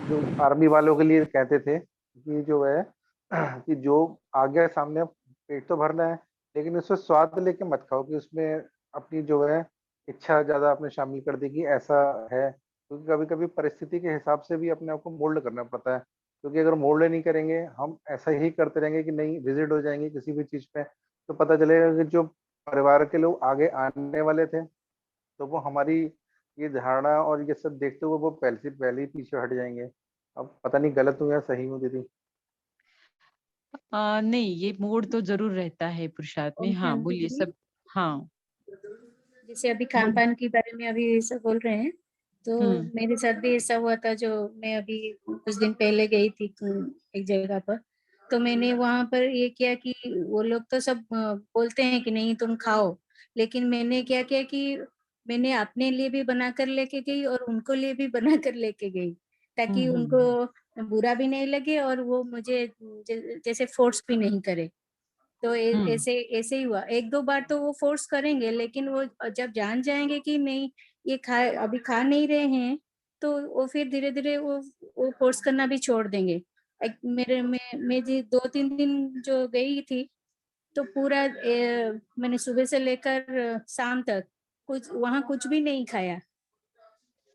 [SPEAKER 5] जो आर्मी वालों के लिए कहते थे कि जो है कि जो आगे सामने पेट तो भरना है, लेकिन उसमें स्वाद लेके मत खाओ कि उसमें अपनी जो है इच्छा ज्यादा आपने शामिल कर दी कि ऐसा है। क्योंकि कभी कभी परिस्थिति के हिसाब से भी अपने आप को मोल्ड करना पड़ता है। क्योंकि अगर मोल्ड नहीं करेंगे, हम ऐसा ही करते रहेंगे कि नहीं रिजिड हो जाएंगे किसी भी चीज पे, तो पता चलेगा कि जो परिवार के लोग आगे आने वाले थे, तो वो हमारी ये धारणा और ये सब देखते हुए वो पहले ही पीछे हट जाएंगे। अब पता नहीं गलत हूँ या सही हूँ दीदी।
[SPEAKER 1] नहीं, ये मोड़ तो जरूर रहता है पुरुषार्थ में।
[SPEAKER 2] ओम
[SPEAKER 1] हाँ
[SPEAKER 2] शांति
[SPEAKER 1] बोलिए
[SPEAKER 2] जी।
[SPEAKER 1] सब। हाँ
[SPEAKER 2] जैसे अभी खान
[SPEAKER 1] बोलिए।
[SPEAKER 2] पान के बारे में अभी सब बोल रहे हैं, तो
[SPEAKER 1] हम्म
[SPEAKER 2] मेरे साथ भी ऐसा हुआ था। जो मैं अभी कुछ दिन पहले गई थी एक जगह पर, तो मैंने वहां पर ये किया कि वो लोग तो सब बोलते हैं कि नहीं तुम खाओ, लेकिन मैंने क्या किया कि मैंने अपने लिए भी बना कर लेके गई और उनको लिए भी बना कर लेके गई, ताकि
[SPEAKER 1] हम्म।
[SPEAKER 2] उनको बुरा भी नहीं लगे और वो मुझे जैसे फोर्स भी नहीं करे। तो
[SPEAKER 1] हम्म
[SPEAKER 2] ऐसे ऐसे ही हुआ। एक दो बार तो वो फोर्स करेंगे, लेकिन वो जब जान जाएंगे कि नहीं ये अभी खा नहीं रहे हैं, तो वो फिर धीरे धीरे वो फोर्स करना भी छोड़ देंगे। मैं जी 2-3 दिन जो गई थी, तो पूरा मैंने सुबह से लेकर शाम तक कुछ वहां कुछ भी नहीं खाया,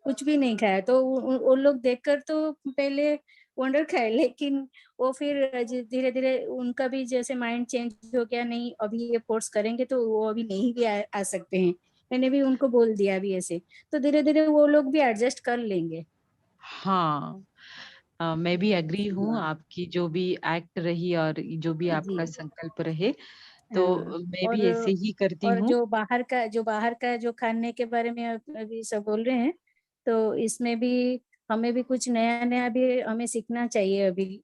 [SPEAKER 2] कुछ भी नहीं खाया। तो वो लोग देखकर तो पहले वंडर खाए, लेकिन वो फिर धीरे धीरे उनका भी जैसे माइंड चेंज हो गया, नहीं अभी ये फोर्स करेंगे तो वो अभी नहीं भी आ सकते हैं। मैंने भी उनको बोल दिया अभी ऐसे, तो धीरे धीरे वो लोग भी एडजस्ट कर लेंगे।
[SPEAKER 1] हाँ, मैं भी एग्री हूँ आपकी जो भी एक्ट रही और जो भी
[SPEAKER 2] जी।
[SPEAKER 1] आपका संकल्प रहे,
[SPEAKER 2] हाँ।
[SPEAKER 1] तो मैं भी
[SPEAKER 2] और
[SPEAKER 1] ऐसे ही करती
[SPEAKER 2] और
[SPEAKER 1] हूँ।
[SPEAKER 2] जो बाहर का जो खाने के बारे में अभी सब बोल रहे हैं, तो इसमें भी हमें भी कुछ नया नया भी हमें सीखना चाहिए अभी,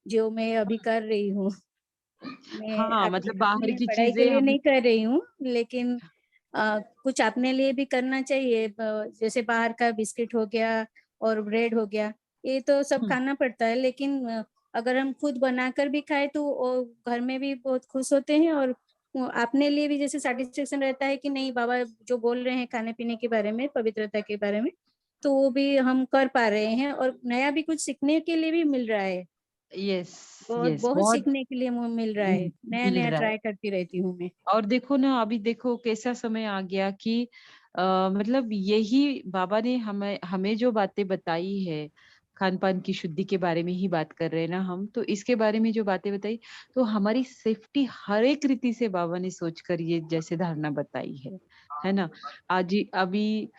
[SPEAKER 2] जो मैं अभी कर रही हूँ। मैं
[SPEAKER 1] हाँ
[SPEAKER 2] अपने
[SPEAKER 1] मतलब बाहर
[SPEAKER 2] अपने
[SPEAKER 1] की
[SPEAKER 2] पढ़ाई के
[SPEAKER 1] चीजें
[SPEAKER 2] लिए
[SPEAKER 1] हम।
[SPEAKER 2] नहीं कर रही हूँ, लेकिन कुछ अपने लिए भी करना चाहिए। जैसे बाहर का बिस्किट हो गया और ब्रेड हो गया, ये तो सब
[SPEAKER 1] हम्म,
[SPEAKER 2] खाना पड़ता है, लेकिन अगर हम खुद बनाकर भी खाए तो घर में भी बहुत खुश होते हैं, और अपने लिए भी जैसे सेटिस्फेक्शन रहता है कि नहीं बाबा जो बोल रहे हैं खाने पीने के बारे में, पवित्रता के बारे में, तो वो भी हम कर पा रहे हैं और नया भी कुछ सीखने के लिए भी मिल रहा है।
[SPEAKER 1] यस
[SPEAKER 2] बहुत
[SPEAKER 1] यस,
[SPEAKER 2] बहुत
[SPEAKER 1] बहुत
[SPEAKER 2] सीखने के लिए मिल रहा है, नया
[SPEAKER 1] मिल
[SPEAKER 2] नया
[SPEAKER 1] रहा है।
[SPEAKER 2] ट्राई करती रहती हूँ मैं।
[SPEAKER 1] और देखो ना, अभी देखो कैसा समय आ गया कि मतलब यही बाबा ने हमें हमें जो बातें बताई है, खान पान की शुद्धि के बारे में ही बात कर रहे हैं ना हम, तो इसके बारे में जो बातें बताई, तो हमारी सेफ्टी हर एक रीति से बाबा ने सोचकर ये जैसे धारणा बताई है ना। आज अभी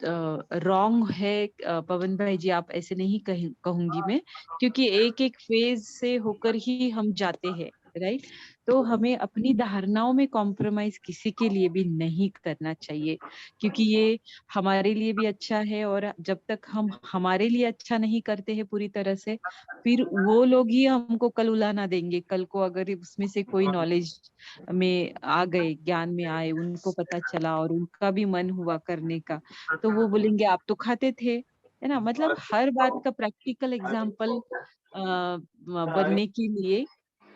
[SPEAKER 1] रॉन्ग है पवन भाई जी, आप ऐसे नहीं कहूंगी मैं, क्योंकि एक एक फेज से होकर ही हम जाते हैं, राइट। तो हमें अपनी धारणाओं में कॉम्प्रोमाइज किसी के लिए भी नहीं करना चाहिए, क्योंकि ये हमारे लिए भी अच्छा है, और जब तक हम हमारे लिए अच्छा नहीं करते हैं पूरी तरह से, फिर वो लोग ही हमको कल उलाना देंगे। कल को अगर उसमें से कोई नॉलेज में आ गए, ज्ञान में आए, उनको पता चला और उनका भी मन हुआ करने का, तो वो बोलेंगे आप तो खाते थे, है ना। मतलब हर बात का प्रैक्टिकल एग्जाम्पल बनने के लिए,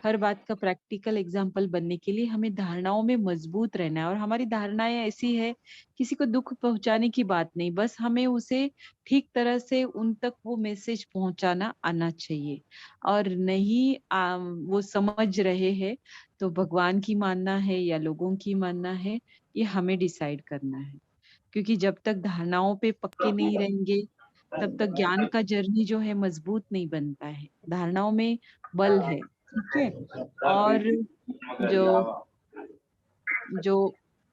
[SPEAKER 1] हर बात का प्रैक्टिकल एग्जाम्पल बनने के लिए हमें धारणाओं में मजबूत रहना है। और हमारी धारणाएं ऐसी है, किसी को दुख पहुंचाने की बात नहीं, बस हमें उसे ठीक तरह से उन तक वो मैसेज पहुंचाना आना चाहिए। और नहीं वो समझ रहे हैं, तो भगवान की मानना है या लोगों की मानना है, ये हमें डिसाइड करना है। क्योंकि जब तक धारणाओं पे पक्के नहीं रहेंगे, तब तक ज्ञान का जर्नी जो है मजबूत नहीं बनता है। धारणाओं में बल है, ठीक है। और जो जो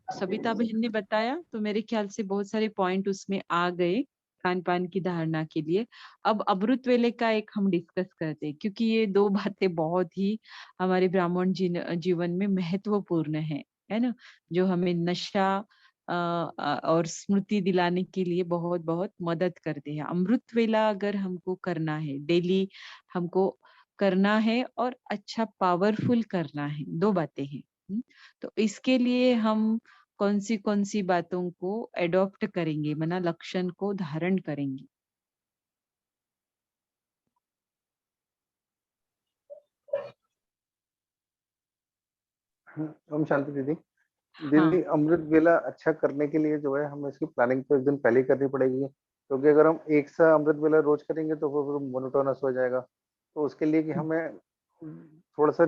[SPEAKER 1] सबिता बहन ने बताया, तो मेरे ख्याल से बहुत सारे पॉइंट उसमें आ गए खान पान की धारणा के लिए। अब अमृत वेले का एक हम डिस्कस करते हैं, क्योंकि ये दो बातें बहुत ही हमारे ब्राह्मण जीवन में महत्वपूर्ण है ना, जो हमें नशा और स्मृति दिलाने के लिए बहुत बहुत मदद करते हैं। अमृत वेला अगर हमको करना है, डेली हमको करना है, और अच्छा पावरफुल करना है, दो बातें हैं। तो इसके लिए हम कौन सी बातों को एडॉप्ट करेंगे, मना लक्षण को धारण करेंगे।
[SPEAKER 5] ओम शांति दीदी। दीदी अमृत वेला अच्छा करने के लिए जो है हमें इसकी प्लानिंग तो एक दिन पहले ही करनी पड़ेगी, क्योंकि अगर हम एक सा अमृत वेला रोज करेंगे तो वो फिर मोनोटोनस हो जाएगा। तो उसके लिए कि हमें थोड़ा सा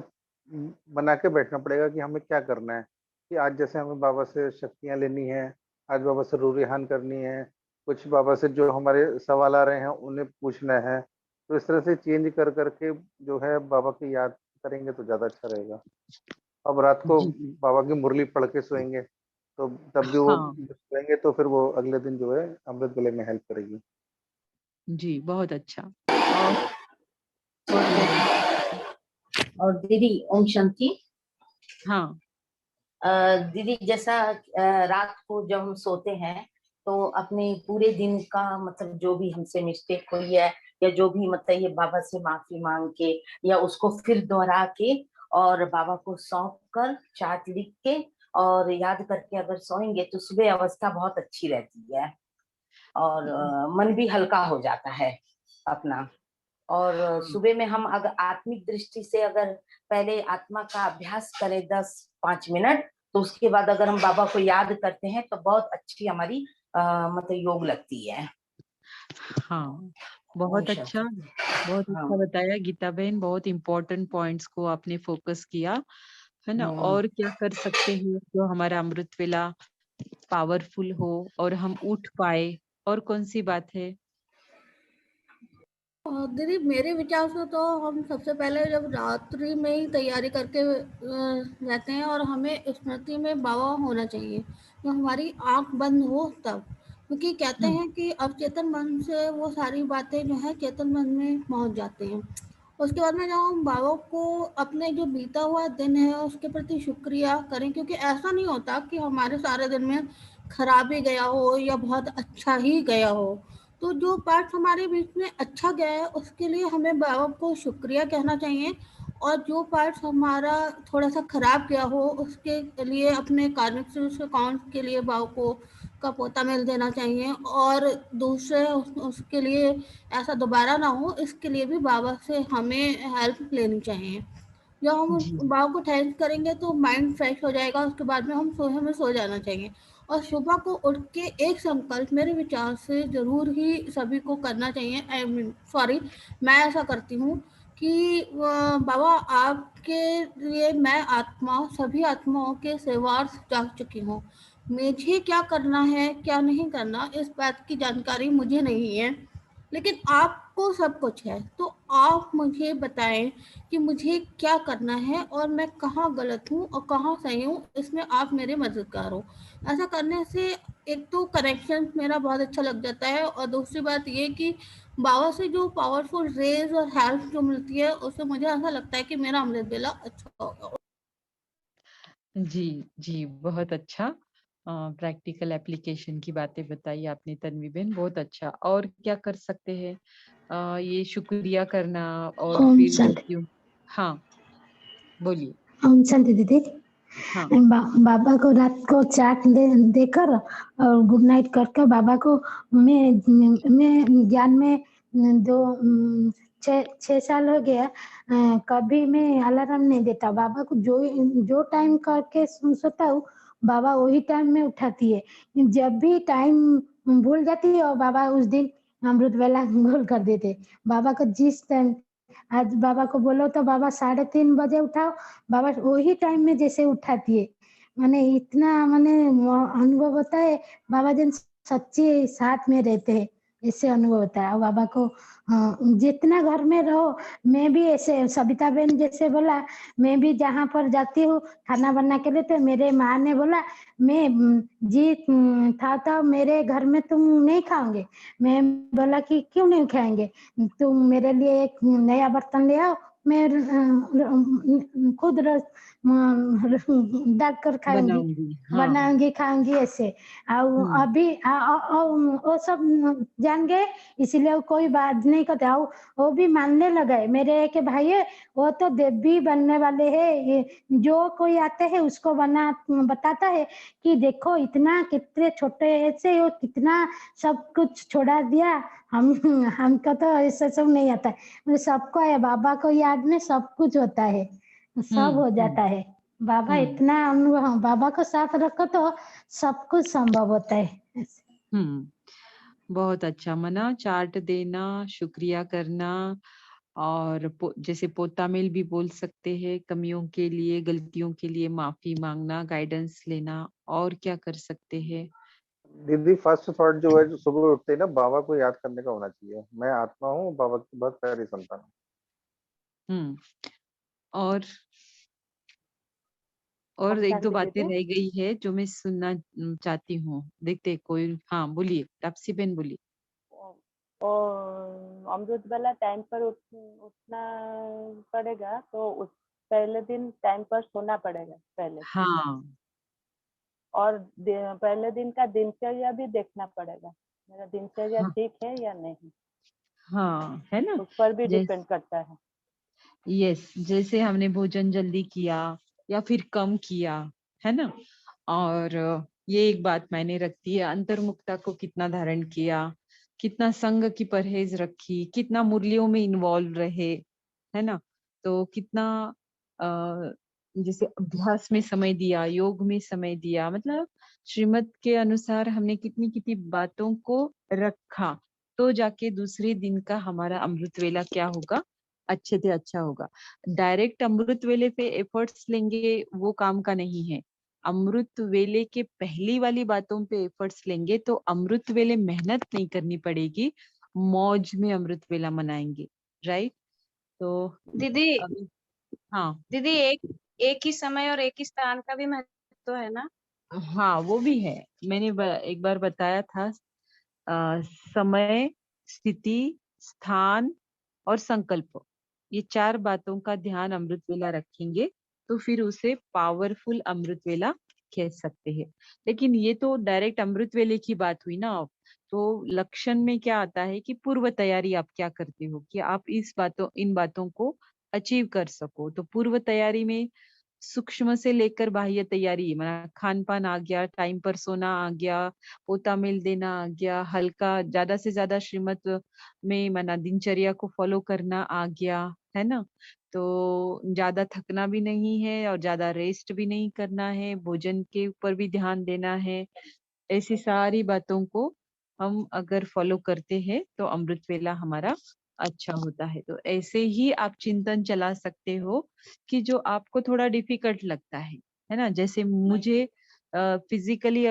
[SPEAKER 5] बना के बैठना पड़ेगा कि हमें क्या करना है, कि आज जैसे हमें बाबा से शक्तियां लेनी है, आज बाबा से रूरिहान करनी है, कुछ बाबा से जो हमारे सवाल आ रहे हैं उन्हें पूछना है। तो इस तरह से चेंज कर करके जो है बाबा की याद करेंगे तो ज्यादा अच्छा रहेगा। अब रात को
[SPEAKER 1] जी
[SPEAKER 5] बाबा की मुरली पढ़ के सोएंगे तो तब भी वो
[SPEAKER 1] हाँ
[SPEAKER 5] जब सोएंगे तो फिर वो अगले दिन जो है अमृत वेले में हेल्प करेगी।
[SPEAKER 1] जी, बहुत अच्छा। और क्या कर सकते हैं?
[SPEAKER 8] और दीदी ओम शांति।
[SPEAKER 1] हाँ
[SPEAKER 8] दीदी जैसा रात को जब हम सोते हैं तो अपने पूरे दिन का मतलब जो भी हमसे मिस्टेक हुई है या जो भी मतलब ये बाबा से माफी मांग के या उसको फिर दोहरा के और बाबा को सौंप कर चार्ट लिख के और याद करके अगर सोएंगे तो सुबह अवस्था बहुत अच्छी रहती है और मन भी हल्का हो जाता है अपना। और सुबह में हम अगर आत्मिक दृष्टि से अगर पहले आत्मा का अभ्यास करें 10-5 मिनट, तो उसके बाद अगर हम बाबा को याद करते हैं तो बहुत अच्छी हमारी मतलब योग लगती है।
[SPEAKER 1] हाँ,
[SPEAKER 8] ओम
[SPEAKER 1] बहुत अच्छा,
[SPEAKER 8] शांति।
[SPEAKER 1] बहुत
[SPEAKER 8] हाँ।
[SPEAKER 1] अच्छा बताया गीता बहन। बहुत इम्पोर्टेंट पॉइंट्स को आपने फोकस किया, है ना। और क्या कर सकते हैं जो हमारा अमृत वेला पावरफुल हो और हम उठ पाए, और कौन सी बात है?
[SPEAKER 7] दीदी मेरे विचार से तो हम सबसे पहले जब रात्रि में ही तैयारी करके रहते हैं और हमें स्मृति में बाबा होना चाहिए, जो हमारी आंख बंद हो तब, क्योंकि कहते हैं कि अवचेतन मन से वो सारी बातें जो है चेतन मन में पहुंच जाते हैं। उसके बाद में जब हम बाबा को अपने जो बीता हुआ दिन है उसके प्रति शुक्रिया करें, क्योंकि ऐसा नहीं होता कि हमारे सारे दिन में खराब ही गया हो या बहुत अच्छा ही गया हो। तो जो पार्ट हमारे बीच में अच्छा गया है उसके लिए हमें बाबा को शुक्रिया कहना चाहिए, और जो पार्ट हमारा थोड़ा सा खराब गया हो उसके लिए अपने कार्मिक अकाउंट के लिए बाबा को का पोता मेल देना चाहिए, और दूसरे उसके लिए ऐसा दोबारा ना हो इसके लिए भी बाबा से हमें हेल्प लेनी चाहिए। जब हम
[SPEAKER 1] जी
[SPEAKER 7] बाबा को थैंक करेंगे तो माइंड फ्रेश हो जाएगा, उसके बाद में हमें सो जाना चाहिए। और सुबह को उठ के एक संकल्प मेरे विचार से ज़रूर ही सभी को करना चाहिए। आई मीन सॉरी, मैं ऐसा करती हूँ कि बाबा आपके लिए मैं आत्मा सभी आत्माओं के सेवार्थ जाग चुकी हूँ। मुझे क्या करना है क्या नहीं करना इस बात की जानकारी मुझे नहीं है, लेकिन आपको सब कुछ है, तो आप मुझे बताएं कि मुझे क्या करना है और मैं कहाँ गलत हूँ और कहाँ सही हूँ, इसमें आप मेरे मददगार हो। ऐसा करने से एक तो कनेक्शन मेरा बहुत अच्छा लग जाता है, और दूसरी बात ये कि बाबा से जो पावरफुल रेज और हेल्प जो मिलती है उससे मुझे ऐसा लगता है कि मेरा अमृत बेला अच्छा होगा।
[SPEAKER 1] जी जी, बहुत अच्छा। प्रैक्टिकल एप्लीकेशन की बातें बताई आपने तन्वी बहन, बहुत अच्छा। और क्या कर सकते हैं? ये शुक्रिया करना और
[SPEAKER 9] ओम
[SPEAKER 1] फिर
[SPEAKER 9] शांति।
[SPEAKER 1] जैसे हाँ बोलिए।
[SPEAKER 9] ओम शांति दीदी।
[SPEAKER 1] हाँ
[SPEAKER 9] बाबा को रात को चाट देकर और गुड नाइट करके बाबा को मैं ज्ञान में दो 6 साल हो गया। कभी मैं अलार्म नहीं देता, बाबा को जो जो टाइम करके सोता हूँ बाबा वही टाइम में उठाती है। जब भी टाइम भूल जाती है और बाबा उस दिन अमृत वेला गोल कर देते। बाबा को जिस टाइम आज बाबा को बोलो तो बाबा 3:30 बजे उठाओ, बाबा वही टाइम में जैसे उठाती है। माने इतना माने अनुभव होता है बाबा जन सच्चे साथ में रहते हैं, ऐसे अनुभव होता है। और बाबा को जितना घर में रहो, मैं भी ऐसे सबिता बहन जैसे बोला, मैं भी जहाँ पर जाती हूँ खाना बना के लेते, मेरे माँ ने बोला मैं जी था मेरे घर में तुम नहीं खाओगे। मैं बोला कि क्यों नहीं खाएंगे, तुम मेरे लिए एक नया बर्तन ले आओ, मैं खुद डाल कर खाऊंगी,
[SPEAKER 1] बनाऊंगी। हाँ
[SPEAKER 9] बनाऊंगी खाऊंगी ऐसे। अभी वो सब जान गए, इसीलिए वो कोई बात नहीं करते। वो भी मानने लगे। मेरे एक भाई है, वो तो देवी बनने वाले हैं। ये जो कोई आते हैं उसको बताता है कि देखो इतना कितने छोटे ऐसे वो कितना सब कुछ छोड़ा दिया। हम हमको तो ऐसा सब नहीं आता है, सबको है बाबा को याद में सब कुछ होता है, सब हो जाता है। बाबा इतना अनुभव, बाबा को साथ रखो तो सब कुछ संभव होता है।
[SPEAKER 1] बहुत अच्छा मना, चार्ट देना, शुक्रिया करना, और जैसे पोता मेल भी बोल सकते हैं, कमियों के लिए, गलतियों के लिए माफी मांगना, गाइडेंस लेना, और क्या कर सकते हैं?
[SPEAKER 5] दीदी फर्स्ट थॉट जो है, जो सुबह उठते ही ना बाबा को याद करने का होना चाहिए, मैं आत्मा हूँ, बाबा की बहुत प्यारी संतान हूँ।
[SPEAKER 1] और
[SPEAKER 3] और
[SPEAKER 1] एक दो
[SPEAKER 3] शांति
[SPEAKER 1] बातें
[SPEAKER 3] दीदी,
[SPEAKER 1] रह गई है जो मैं सुनना चाहती हूँ। देखते कोई, हाँ बोलिए, तापसी बहन बोलिए।
[SPEAKER 3] और अमृत वाला टाइम पर उठना पड़ेगा, तो उस पहले दिन टाइम पर सोना पड़ेगा पहले,
[SPEAKER 1] हाँ
[SPEAKER 3] और पहले दिन का दिनचर्या भी देखना पड़ेगा, मेरा दिनचर्या
[SPEAKER 1] हाँ
[SPEAKER 3] ठीक है या नहीं,
[SPEAKER 1] हाँ, है ना।
[SPEAKER 3] उस पर भी
[SPEAKER 1] जैस
[SPEAKER 3] डिपेंड करता है।
[SPEAKER 1] यस, जैसे हमने भोजन जल्दी किया या फिर कम किया, है ना। और ये एक बात मायने रखती है, अंतर्मुखता को कितना धारण किया, कितना संग की परहेज रखी, कितना मुरलियों में इन्वॉल्व रहे, है ना। तो कितना अ, जैसे अभ्यास में समय दिया, योग में समय दिया, मतलब श्रीमत के अनुसार हमने कितनी कितनी बातों को रखा, तो जाके दूसरे दिन का हमारा अमृत वेला क्या होगा, अच्छे से अच्छा होगा। डायरेक्ट अमृत वेले पे एफर्ट्स लेंगे वो काम का नहीं है। अमृत वेले के पहली वाली बातों पे एफर्ट्स लेंगे तो अमृत वेले मेहनत नहीं करनी पड़ेगी, मौज में अमृत वेला मनाएंगे, राइट। तो
[SPEAKER 2] दीदी
[SPEAKER 1] अभी, हाँ
[SPEAKER 2] दीदी एक एक ही समय और एक ही स्थान का भी महत्व है ना?
[SPEAKER 1] हाँ, वो भी है। मैंने एक बार बताया था, समय, स्थिति, स्थान और संकल्प, ये चार बातों का ध्यान अमृत वेला रखेंगे तो फिर उसे पावरफुल अमृत वेला कह सकते हैं। लेकिन ये तो डायरेक्ट अमृत वेले की बात हुई ना। अब तो लक्षण में क्या आता है कि पूर्व तैयारी आप क्या करते हो कि आप इन बातों को अचीव कर सको। तो पूर्व तैयारी में सूक्ष्म से लेकर बाह्य तैयारी, मतलब खान पान आ गया, टाइम पर सोना आ गया, पोता मेल देना आ गया, हल्का ज्यादा से ज्यादा श्रीमत में मना दिनचर्या को फॉलो करना आ गया, है ना। तो ज्यादा थकना भी नहीं है और ज्यादा रेस्ट भी नहीं करना है, भोजन के ऊपर भी ध्यान देना है। ऐसी सारी बातों को हम अगर फॉलो करते हैं तो अमृत वेला हमारा अच्छा होता है। तो ऐसे ही आप चिंतन चला सकते हो कि जो आपको थोड़ा डिफिकल्ट लगता है ना। जैसे मुझे फिजिकली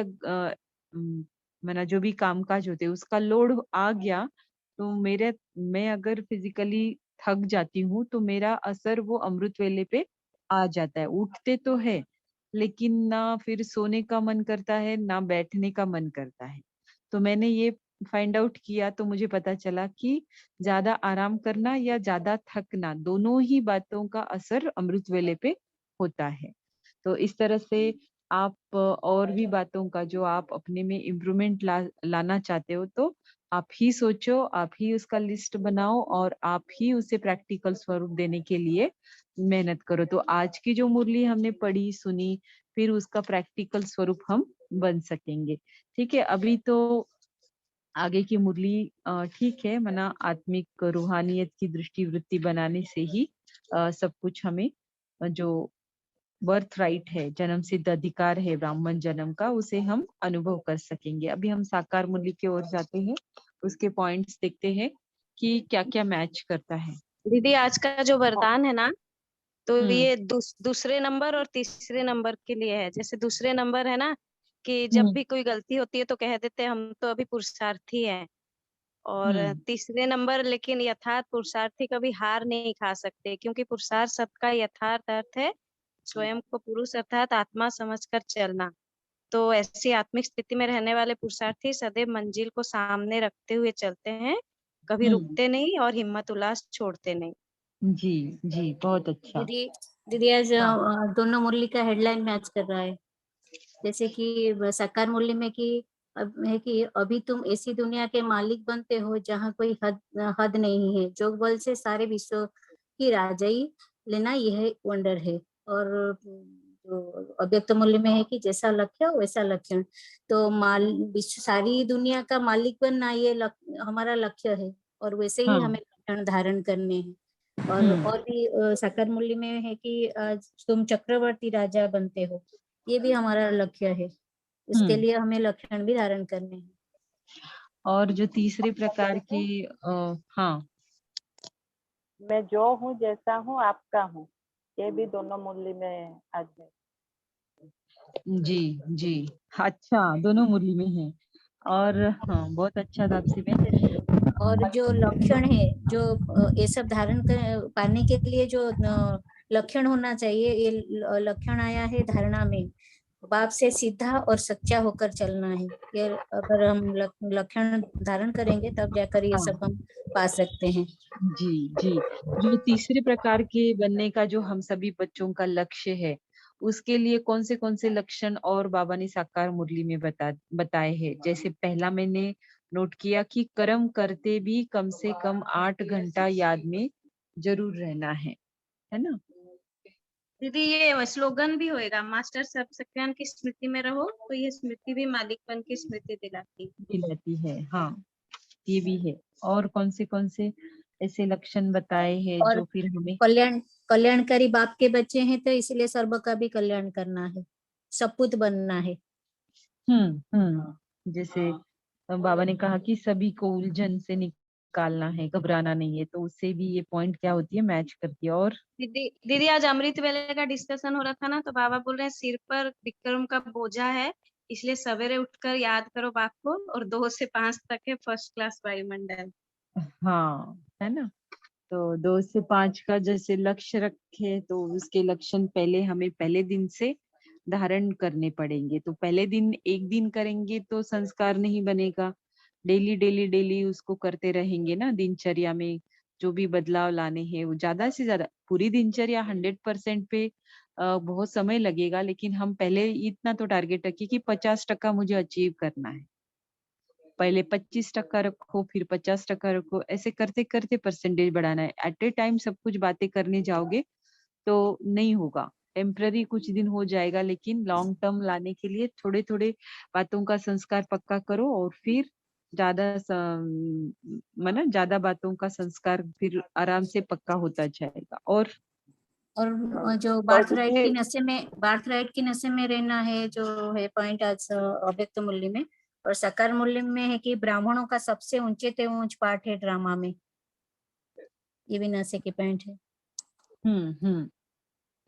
[SPEAKER 1] मैंने जो भी कामकाज होते हैं उसका लोड आ गया, तो मैं अगर फिजिकली थक जाती हूँ तो मेरा असर वो अमृत वेले पे आ जाता है। उठते तो है लेकिन ना फिर सोने का मन करता है ना बैठने का मन करता है। तो मैंने ये फाइंड आउट किया तो मुझे पता चला कि ज्यादा आराम करना या ज्यादा थकना, दोनों ही बातों का असर अमृत वेले पे होता है। तो इस तरह से आप और भी बातों का जो आप अपने में इम्प्रूवमेंट लाना चाहते हो तो आप ही सोचो, आप ही उसका लिस्ट बनाओ और आप ही उसे प्रैक्टिकल स्वरूप देने के लिए मेहनत करो। तो आज की जो मुरली हमने पढ़ी सुनी, फिर उसका प्रैक्टिकल स्वरूप हम बन सकेंगे। ठीक है, अभी तो आगे की मुरली ठीक है, मना आत्मिक रूहानियत की दृष्टि वृत्ति बनाने से ही सब कुछ हमें जो बर्थ राइट है, जन्म सिद्ध अधिकार है ब्राह्मण जन्म का, उसे हम अनुभव कर सकेंगे। अभी हम साकार मुरली की ओर जाते हैं, उसके पॉइंट्स देखते हैं कि क्या क्या मैच करता है।
[SPEAKER 2] दीदी आज का जो वरदान है ना, तो
[SPEAKER 1] हम्म
[SPEAKER 2] ये दूसरे नंबर और तीसरे नंबर के लिए है। जैसे दूसरे नंबर है ना, कि जब
[SPEAKER 1] हम्म
[SPEAKER 2] भी कोई गलती होती है तो कह देते हैं हम तो अभी पुरुषार्थी हैं। और
[SPEAKER 1] हम्म
[SPEAKER 2] तीसरे नंबर, लेकिन यथार्थ पुरुषार्थी कभी हार नहीं खा सकते, क्योंकि पुरुषार्थ शब्द का यथार्थ अर्थ है स्वयं को पुरुष अर्थात आत्मा समझकर चलना। तो ऐसी आत्मिक स्थिति में रहने वाले पुरुषार्थी सदैव मंजिल को सामने रखते हुए चलते हैं, कभी
[SPEAKER 1] हम्म
[SPEAKER 2] रुकते नहीं और हिम्मत उल्लास छोड़ते नहीं।
[SPEAKER 1] जी जी, बहुत अच्छा।
[SPEAKER 7] दीदी दीदी आज
[SPEAKER 1] हाँ
[SPEAKER 7] दोनों मुरली का हेडलाइन मैच कर रहा है। जैसे कि साकार मुरली में कि अब है कि अभी तुम ऐसी दुनिया के मालिक बनते हो जहाँ कोई हद नहीं है, जोग बल से सारे विश्व की राजाई लेना यह वंडर है। और जो अव्यक्त मूल्य में है कि जैसा लक्ष्य वैसा लक्षण। तो विश्व सारी दुनिया का मालिक बनना ये हमारा लक्ष्य है, और वैसे ही
[SPEAKER 1] हाँ
[SPEAKER 7] हमें लक्षण धारण करने हैं।
[SPEAKER 10] और भी साकार मूल्य में है कि तुम चक्रवर्ती राजा बनते हो, ये भी हमारा लक्ष्य है। इसके लिए हमें लक्षण भी धारण करने हैं।
[SPEAKER 1] और जो तीसरे प्रकार की हाँ,
[SPEAKER 3] मैं जो हूँ जैसा हूँ आपका हूँ, ये भी दोनों मूल्य में आज है।
[SPEAKER 1] जी जी, अच्छा, दोनों मुरली में है। और हाँ, बहुत अच्छा था आपसे में।
[SPEAKER 10] और जो लक्षण है, जो ये सब धारण पाने के लिए जो लक्षण होना चाहिए, ये लक्षण आया है धारणा में। बाप से सीधा और सच्चा होकर चलना है। ये अगर हम लक्षण धारण करेंगे तब जाकर ये सब हम पा सकते हैं।
[SPEAKER 1] जी जी, जो तीसरे प्रकार के बनने का जो हम सभी बच्चों का लक्ष्य है, उसके लिए कौन से लक्षण और बाबा ने साकार मुरली में बताए हैं। जैसे पहला मैंने नोट किया कि कर्म करते भी कम से कम 8 घंटा याद में जरूर रहना है ना।
[SPEAKER 2] दीदी ये स्लोगन भी होएगा, मास्टर सत्यज्ञान की स्मृति में रहो, तो ये स्मृति भी मालिकपन की स्मृति
[SPEAKER 1] दिलाती है। हाँ, ये भी है। और कौन से ऐसे लक्षण बताए हैं
[SPEAKER 10] और
[SPEAKER 1] जो फिर हमें
[SPEAKER 10] कल्याणकारी बाप के बच्चे हैं, तो इसलिए सर्व का भी कल्याण करना है, सपूत बनना है।
[SPEAKER 1] जैसे बाबा ने कहा कि सभी को उलझन से निकालना है, घबराना नहीं है, तो उससे भी ये पॉइंट क्या होती है, मैच करती है। और
[SPEAKER 2] दीदी आज अमृत वेले का डिस्कशन हो रहा था ना, तो बाबा बोल रहे हैं सिर पर विक्रम का बोझा है, इसलिए सवेरे उठकर याद करो बाप को, और 2 से 5 तक है फर्स्ट क्लास वायुमंडल।
[SPEAKER 1] हाँ, है ना। तो 2 से 5 का जैसे लक्ष्य रखे, तो उसके लक्षण पहले हमें पहले दिन से धारण करने पड़ेंगे। तो पहले दिन एक दिन करेंगे तो संस्कार नहीं बनेगा, डेली उसको करते रहेंगे ना। दिनचर्या में जो भी बदलाव लाने हैं, वो ज्यादा से ज्यादा पूरी दिनचर्या 100% पे बहुत समय लगेगा, लेकिन हम पहले इतना तो टारगेट रखिए कि 50% मुझे अचीव करना है। पहले 25% रखो, फिर 50% रखो, ऐसे करते करते परसेंटेज बढ़ाना है। एट ए टाइम सब कुछ बातें करने जाओगे तो नहीं होगा। टेम्पररी कुछ दिन हो जाएगा, लेकिन लॉन्ग टर्म लाने के लिए थोड़े थोड़े बातों का संस्कार पक्का करो, और फिर ज्यादा बातों का संस्कार फिर आराम से पक्का होता जाएगा। और
[SPEAKER 10] जो बार्थ राइट की नशे में रहना है, जो है पॉइंट आज अव्यक्त मूल्य में। और साकार मूल्य में है कि ब्राह्मणों का सबसे ऊंचे से ऊंच पाठ है ड्रामा में, ये भी नशे के पॉइंट है।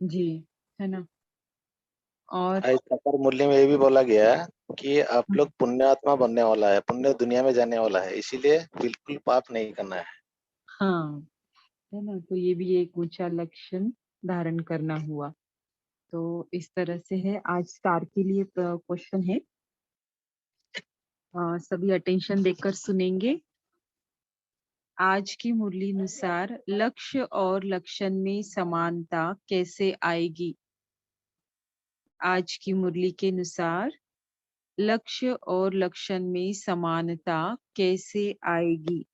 [SPEAKER 1] जी, है ना। और
[SPEAKER 11] साकार मूल्य में ये भी बोला गया कि आप लोग पुण्य आत्मा बनने वाला है, पुण्य दुनिया में जाने वाला है, इसीलिए बिल्कुल पाप नहीं करना है।
[SPEAKER 1] हाँ, है ना। तो ये भी एक ऊंचा लक्षण धारण करना हुआ। तो इस तरह से है। आज स्टार के लिए क्वेश्चन है, सभी अटेंशन देकर सुनेंगे। आज की मुरली अनुसार लक्ष्य और लक्षण में समानता कैसे आएगी। आज की मुरली के अनुसार लक्ष्य और लक्षण में समानता कैसे आएगी।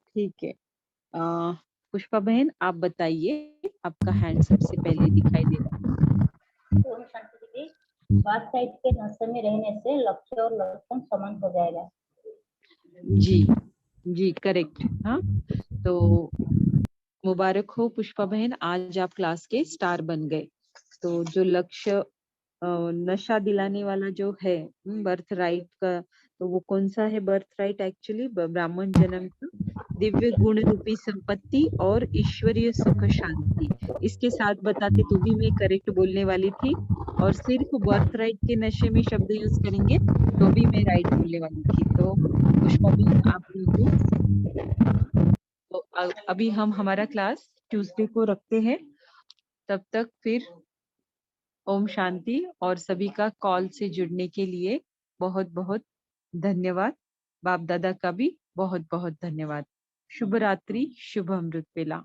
[SPEAKER 1] ठीक है, पुष्पा बहन आप बताइए, आपका हैंड सबसे पहले दिखाई दे रहा है।
[SPEAKER 10] बात साइड के नशे में रहने से लक्ष्य और लक्षण समान हो जाएगा।
[SPEAKER 1] जी करेक्ट। हाँ, तो मुबारक हो पुष्पा बहन, आज आप क्लास के स्टार बन गए। तो जो लक्ष्य नशा दिलाने वाला जो है बर्थ राइट का, तो वो कौन सा है बर्थ राइट? एक्चुअली ब्राह्मण जन्म का दिव्य गुण रूपी संपत्ति और ईश्वरीय सुख शांति। इसके साथ बताते तो भी मैं करेक्ट बोलने वाली थी, और सिर्फ बर्थ राइट के नशे में शब्द यूज करेंगे तो भी मैं राइट बोलने वाली थी। तो पुष्पा बहन आप लोग, तो अभी हम हमारा क्लास ट्यूसडे को रखते हैं। तब तक फिर ओम शांति, और सभी का कॉल से जुड़ने के लिए बहुत बहुत धन्यवाद। बाप दादा का भी बहुत बहुत धन्यवाद। शुभ रात्रि, शुभ अमृत वेला।